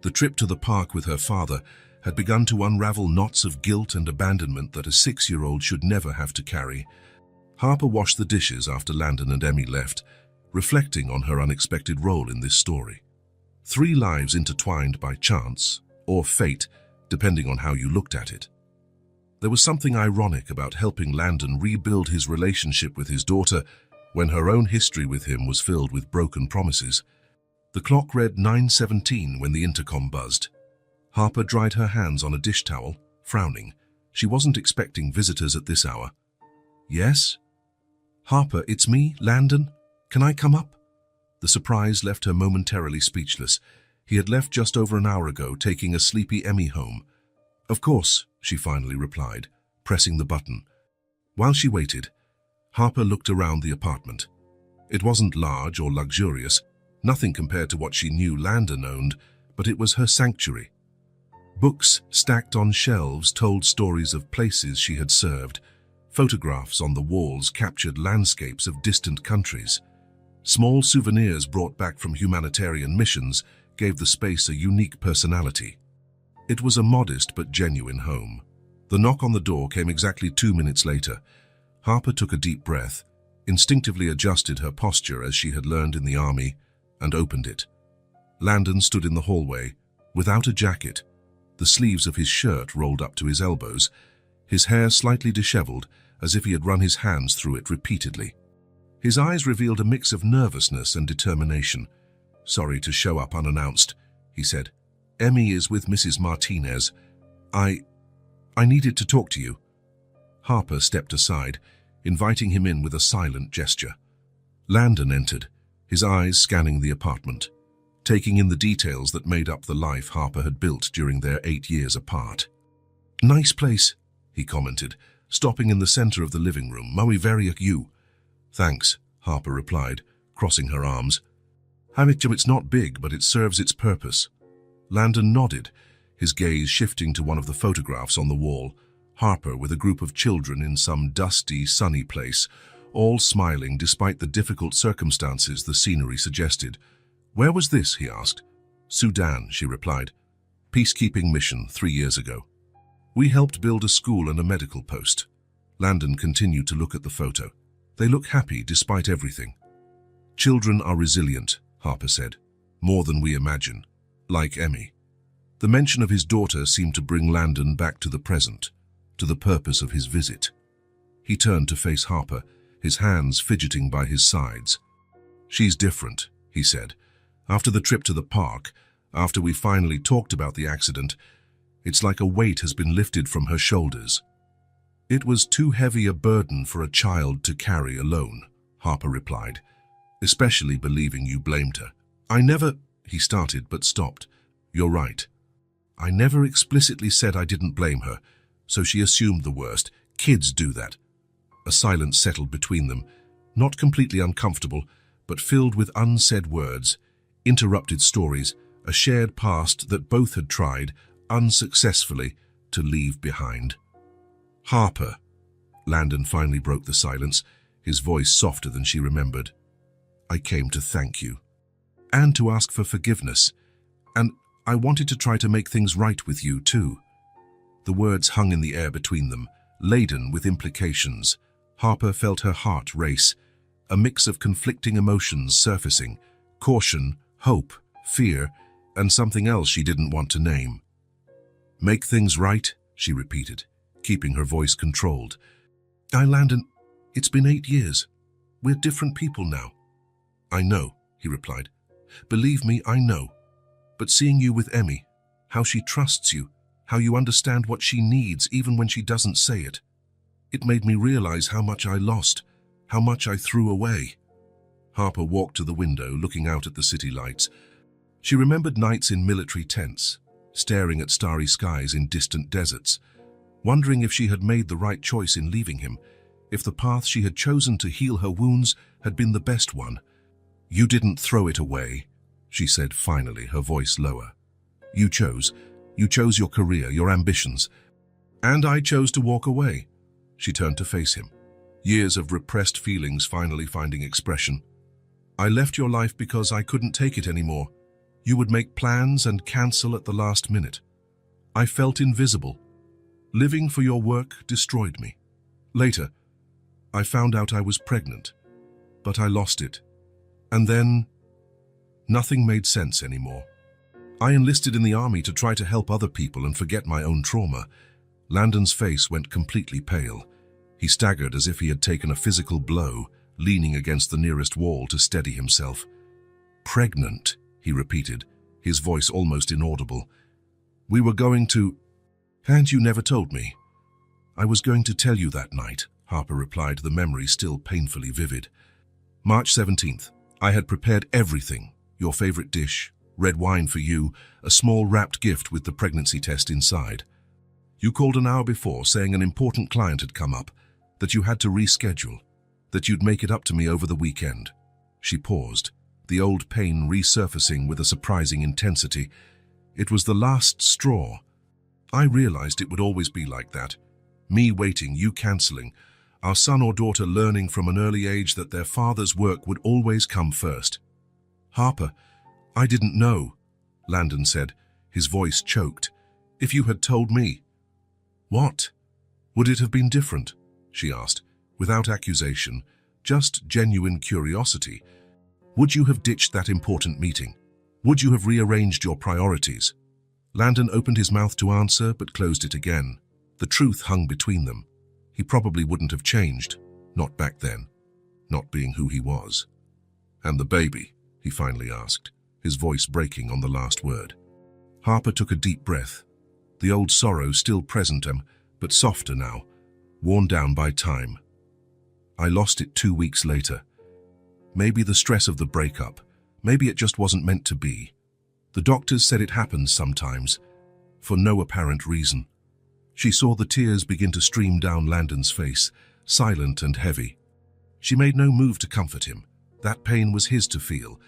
The trip to the park with her father had begun to unravel knots of guilt and abandonment that a 6-year-old should never have to carry. Harper washed the dishes after Landon and Emmy left, reflecting on her unexpected role in this story. 3 lives intertwined by chance, or fate, depending on how you looked at it. There was something ironic about helping Landon rebuild his relationship with his daughter when her own history with him was filled with broken promises. The clock read 9:17 when the intercom buzzed. Harper dried her hands on a dish towel, frowning. She wasn't expecting visitors at this hour. "Yes?" "Harper, it's me, Landon. Can I come up?" The surprise left her momentarily speechless. He had left just over an hour ago, taking a sleepy Emmy home. "Of course," she finally replied, pressing the button. While she waited, Harper looked around the apartment. It wasn't large or luxurious, nothing compared to what she knew Landon owned, but it was her sanctuary. Books stacked on shelves told stories of places she had served. Photographs on the walls captured landscapes of distant countries. Small souvenirs brought back from humanitarian missions gave the space a unique personality. It was a modest but genuine home. The knock on the door came exactly 2 minutes later. Harper took a deep breath, instinctively adjusted her posture as she had learned in the army, and opened it. Landon stood in the hallway, without a jacket, the sleeves of his shirt rolled up to his elbows, his hair slightly disheveled, as if he had run his hands through it repeatedly. His eyes revealed a mix of nervousness and determination. "Sorry to show up unannounced," he said. "Emmy is with Mrs. Martinez. I needed to talk to you." Harper stepped aside, inviting him in with a silent gesture. Landon entered, his eyes scanning the apartment, taking in the details that made up the life Harper had built during their 8 years apart. "Nice place," he commented, stopping in the center of the living room. "Muy very you." "Thanks," Harper replied, crossing her arms. "It's not big, but it serves its purpose." Landon nodded, his gaze shifting to one of the photographs on the wall. Harper with a group of children in some dusty, sunny place, all smiling despite the difficult circumstances the scenery suggested. "Where was this?" he asked. "Sudan," she replied. "Peacekeeping mission 3 years ago. We helped build a school and a medical post." Landon continued to look at the photo. "They look happy despite everything." "Children are resilient," Harper said. "More than we imagine. Like Emmy." The mention of his daughter seemed to bring Landon back to the present, to the purpose of his visit. He turned to face Harper, his hands fidgeting by his sides. "She's different," he said. "After the trip to the park, after we finally talked about the accident, it's like a weight has been lifted from her shoulders." "It was too heavy a burden for a child to carry alone," Harper replied, "especially believing you blamed her." "I never," he started but stopped. "You're right. I never explicitly said I didn't blame her, so she assumed the worst. Kids do that." A silence settled between them, not completely uncomfortable, but filled with unsaid words, interrupted stories, a shared past that both had tried, unsuccessfully, to leave behind. "Harper," Landon finally broke the silence, his voice softer than she remembered. I came to thank you. And to ask for forgiveness. And I wanted to try to make things right with you, too. The words hung in the air between them, laden with implications. Harper felt her heart race, a mix of conflicting emotions surfacing, caution, hope, fear, and something else she didn't want to name. Make things right, she repeated, keeping her voice controlled. Landon, it's been 8 years. We're different people now. I know, he replied. Believe me, I know. But seeing you with Emmy, how she trusts you, how you understand what she needs even when she doesn't say it, it made me realize how much I lost, how much I threw away. Harper walked to the window, looking out at the city lights. She remembered nights in military tents, staring at starry skies in distant deserts, wondering if she had made the right choice in leaving him, if the path she had chosen to heal her wounds had been the best one. You didn't throw it away, she said finally, her voice lower. You chose your career, your ambitions. And I chose to walk away. She turned to face him, years of repressed feelings finally finding expression. I left your life because I couldn't take it anymore. You would make plans and cancel at the last minute. I felt invisible. Living for your work destroyed me. Later, I found out I was pregnant, but I lost it. And then, nothing made sense anymore. I enlisted in the army to try to help other people and forget my own trauma. Landon's face went completely pale. He staggered as if he had taken a physical blow, leaning against the nearest wall to steady himself. Pregnant, he repeated, his voice almost inaudible. We were going to... And you never told me. I was going to tell you that night, Harper replied, the memory still painfully vivid. March 17th. I had prepared everything. Your favorite dish, red wine for you, a small wrapped gift with the pregnancy test inside. You called an hour before saying an important client had come up, that you had to reschedule, that you'd make it up to me over the weekend. She paused, the old pain resurfacing with a surprising intensity. It was the last straw. I realized it would always be like that. Me waiting, you cancelling, our son or daughter learning from an early age that their father's work would always come first. Harper, I didn't know, Landon said, his voice choked. If you had told me. What? Would it have been different? She asked, without accusation, just genuine curiosity. Would you have ditched that important meeting? Would you have rearranged your priorities? Landon opened his mouth to answer, but closed it again. The truth hung between them. He probably wouldn't have changed, not back then, not being who he was. And the baby, he finally asked, his voice breaking on the last word. Harper took a deep breath, the old sorrow still present, but softer now, worn down by time. I lost it 2 weeks later. Maybe the stress of the breakup, maybe it just wasn't meant to be. The doctors said it happens sometimes, for no apparent reason. She saw the tears begin to stream down Landon's face, silent and heavy. She made no move to comfort him. That pain was his to feel,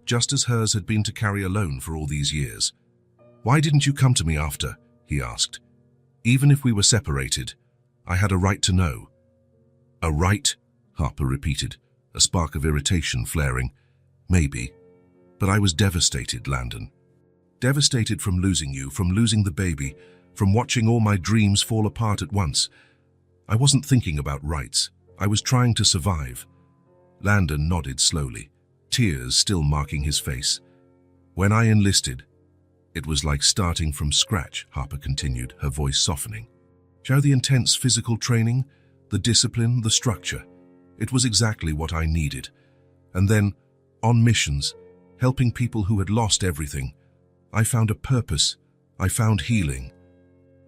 just as hers had been to carry alone for all these years. Why didn't you come to me after? He asked. Even if we were separated, I had a right to know. A right? Harper repeated, a spark of irritation flaring. Maybe. But I was devastated, Landon. Devastated from losing you, from losing the baby, from watching all my dreams fall apart at once. I wasn't thinking about rights. I was trying to survive. Landon nodded slowly, tears still marking his face. When I enlisted, it was like starting from scratch, Harper continued, her voice softening. Show the intense physical training, the discipline, the structure. It was exactly what I needed. And then, on missions, helping people who had lost everything, I found a purpose, I found healing.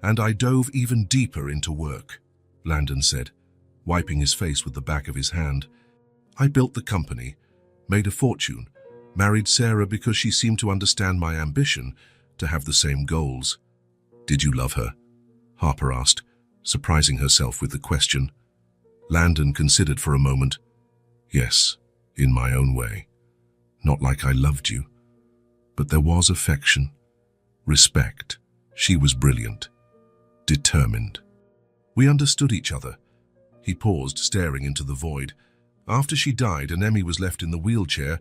And I dove even deeper into work, Landon said, wiping his face with the back of his hand. I built the company, made a fortune, married Sarah because she seemed to understand my ambition to have the same goals. Did you love her? Harper asked, surprising herself with the question. Landon considered for a moment. Yes, in my own way. Not like I loved you. But there was affection, respect. She was brilliant, determined. We understood each other. He paused, staring into the void. After she died and Emmy was left in the wheelchair,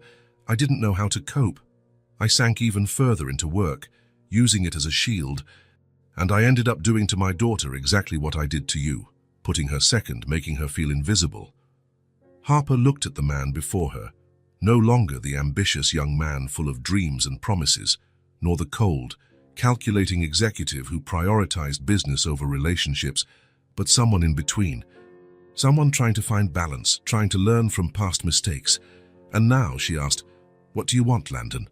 I didn't know how to cope. I sank even further into work, using it as a shield, and I ended up doing to my daughter exactly what I did to you, putting her second, making her feel invisible. Harper looked at the man before her, no longer the ambitious young man full of dreams and promises, nor the cold, calculating executive who prioritized business over relationships, but someone in between. Someone trying to find balance, trying to learn from past mistakes. And now, she asked, "What do you want, Landon?"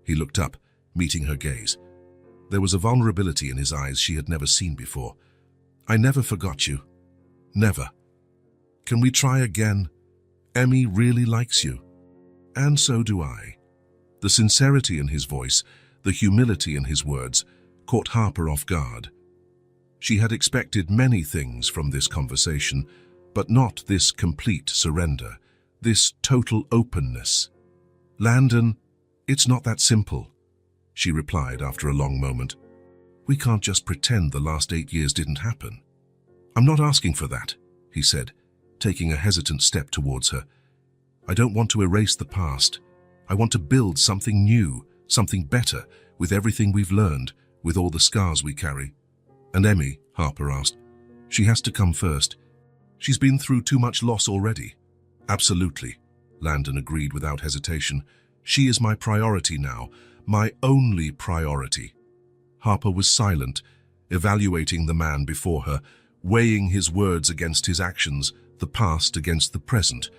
He looked up, meeting her gaze. There was a vulnerability in his eyes she had never seen before. "I never forgot you. Never. Can we try again? Emmy really likes you. And so do I." The sincerity in his voice, the humility in his words, caught Harper off guard. She had expected many things from this conversation, but not this complete surrender, this total openness. "Landon, it's not that simple," she replied after a long moment. "We can't just pretend the last 8 years didn't happen." "I'm not asking for that," he said, taking a hesitant step towards her. "I don't want to erase the past. I want to build something new, something better, with everything we've learned, with all the scars we carry." "And Emmy," Harper asked, "she has to come first. She's been through too much loss already." "Absolutely," Landon agreed without hesitation. "She is my priority now, my only priority." Harper was silent, evaluating the man before her, weighing his words against his actions, the past against the present.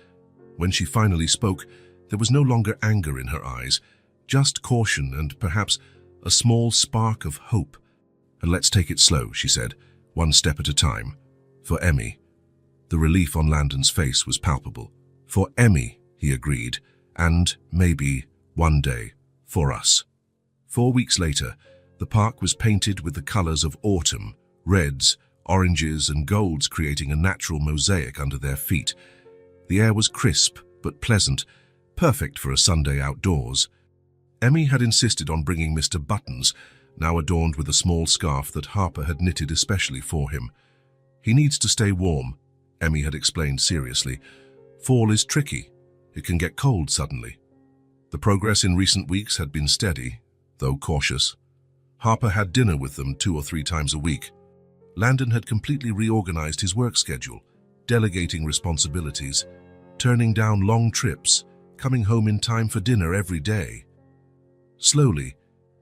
When she finally spoke, there was no longer anger in her eyes, just caution and perhaps a small spark of hope. "And let's take it slow," she said, "one step at a time. For Emmy." The relief on Landon's face was palpable. "For Emmy," he agreed, "and maybe, one day, for us." 4 weeks later, the park was painted with the colors of autumn, reds, oranges and golds creating a natural mosaic under their feet. The air was crisp but pleasant, perfect for a Sunday outdoors. Emmy had insisted on bringing Mr. Buttons, now adorned with a small scarf that Harper had knitted especially for him. "He needs to stay warm," Emmy had explained seriously. "Fall is tricky. It can get cold suddenly." The progress in recent weeks had been steady, though cautious. Harper had dinner with them 2 or 3 times a week. Landon had completely reorganized his work schedule, delegating responsibilities, turning down long trips, coming home in time for dinner every day. Slowly,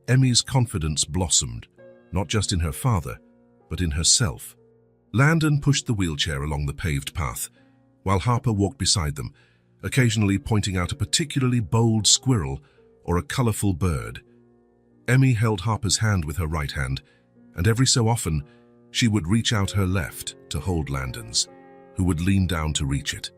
Emmy's confidence blossomed, not just in her father, but in herself. Landon pushed the wheelchair along the paved path, while Harper walked beside them, occasionally pointing out a particularly bold squirrel or a colorful bird. Emmy held Harper's hand with her right hand, and every so often, she would reach out her left to hold Landon's, who would lean down to reach it.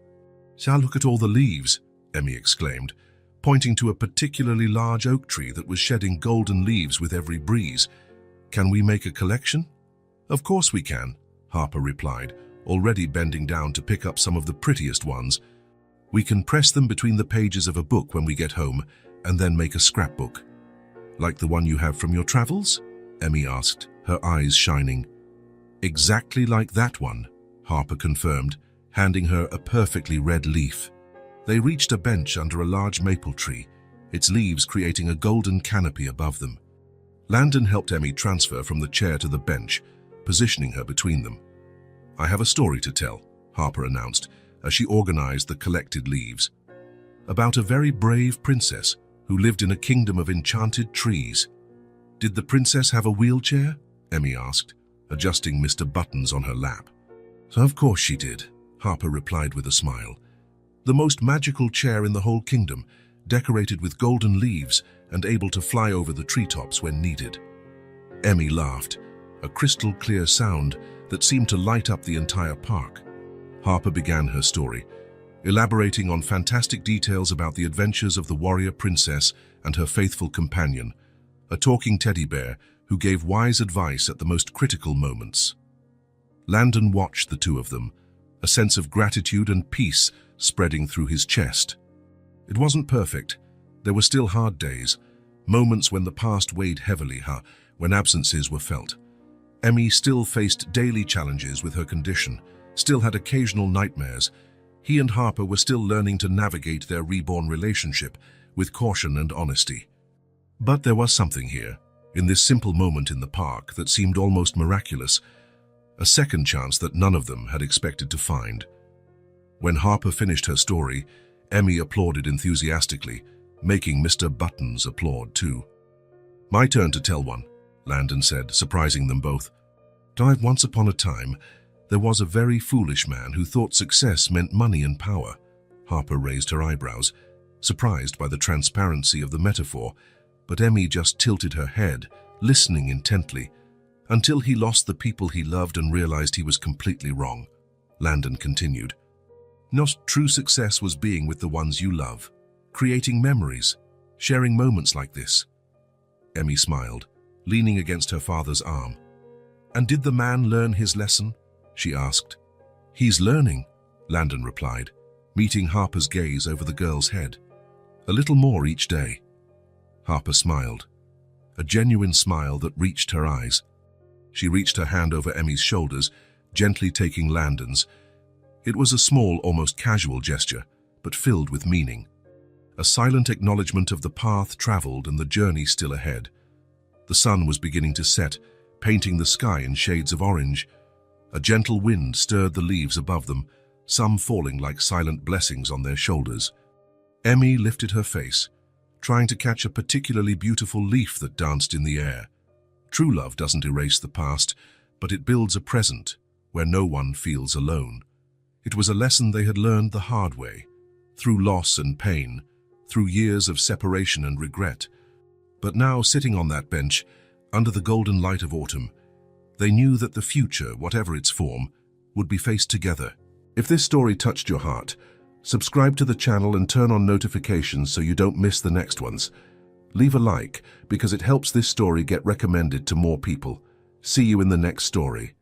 "Shall look at all the leaves," Emmy exclaimed, pointing to a particularly large oak tree that was shedding golden leaves with every breeze. "Can we make a collection?" "Of course we can," Harper replied, already bending down to pick up some of the prettiest ones. "We can press them between the pages of a book when we get home, and then make a scrapbook." "Like the one you have from your travels?" Emmy asked, her eyes shining. "Exactly like that one," Harper confirmed, handing her a perfectly red leaf. They reached a bench under a large maple tree, its leaves creating a golden canopy above them. Landon helped Emmy transfer from the chair to the bench, positioning her between them. "I have a story to tell," Harper announced, as she organized the collected leaves. "About a very brave princess who lived in a kingdom of enchanted trees." "Did the princess have a wheelchair?" Emmy asked, adjusting Mr. Buttons on her lap. "Of course she did," Harper replied with a smile. "The most magical chair in the whole kingdom, decorated with golden leaves and able to fly over the treetops when needed." Emmy laughed, a crystal-clear sound that seemed to light up the entire park. Harper began her story, elaborating on fantastic details about the adventures of the warrior princess and her faithful companion, a talking teddy bear who gave wise advice at the most critical moments. Landon watched the two of them, a sense of gratitude and peace spreading through his chest. It wasn't perfect. There were still hard days, moments when the past weighed heavily, when absences were felt. Emmy still faced daily challenges with her condition, still had occasional nightmares. He and Harper were still learning to navigate their reborn relationship with caution and honesty. But there was something here, in this simple moment in the park, that seemed almost miraculous, a second chance that none of them had expected to find. When Harper finished her story, Emmy applauded enthusiastically, making Mr. Buttons applaud too. "My turn to tell one," Landon said, surprising them both. "Once upon a time, there was a very foolish man who thought success meant money and power." Harper raised her eyebrows, surprised by the transparency of the metaphor, but Emmy just tilted her head, listening intently, until he lost the people he loved and realized he was completely wrong. Landon continued, "Not true success was being with the ones you love, creating memories, sharing moments like this." Emmy smiled, leaning against her father's arm. "And did the man learn his lesson?" she asked. "He's learning," Landon replied, meeting Harper's gaze over the girl's head. "A little more each day." Harper smiled, a genuine smile that reached her eyes. She reached her hand over Emmy's shoulders, gently taking Landon's. It was a small, almost casual gesture, but filled with meaning. A silent acknowledgement of the path traveled and the journey still ahead. The sun was beginning to set, painting the sky in shades of orange. A gentle wind stirred the leaves above them, some falling like silent blessings on their shoulders. Emmy lifted her face, trying to catch a particularly beautiful leaf that danced in the air. True love doesn't erase the past, but it builds a present where no one feels alone. It was a lesson they had learned the hard way, through loss and pain, through years of separation and regret. But now, sitting on that bench, under the golden light of autumn, they knew that the future, whatever its form, would be faced together. If this story touched your heart, subscribe to the channel and turn on notifications so you don't miss the next ones. Leave a like, because it helps this story get recommended to more people. See you in the next story.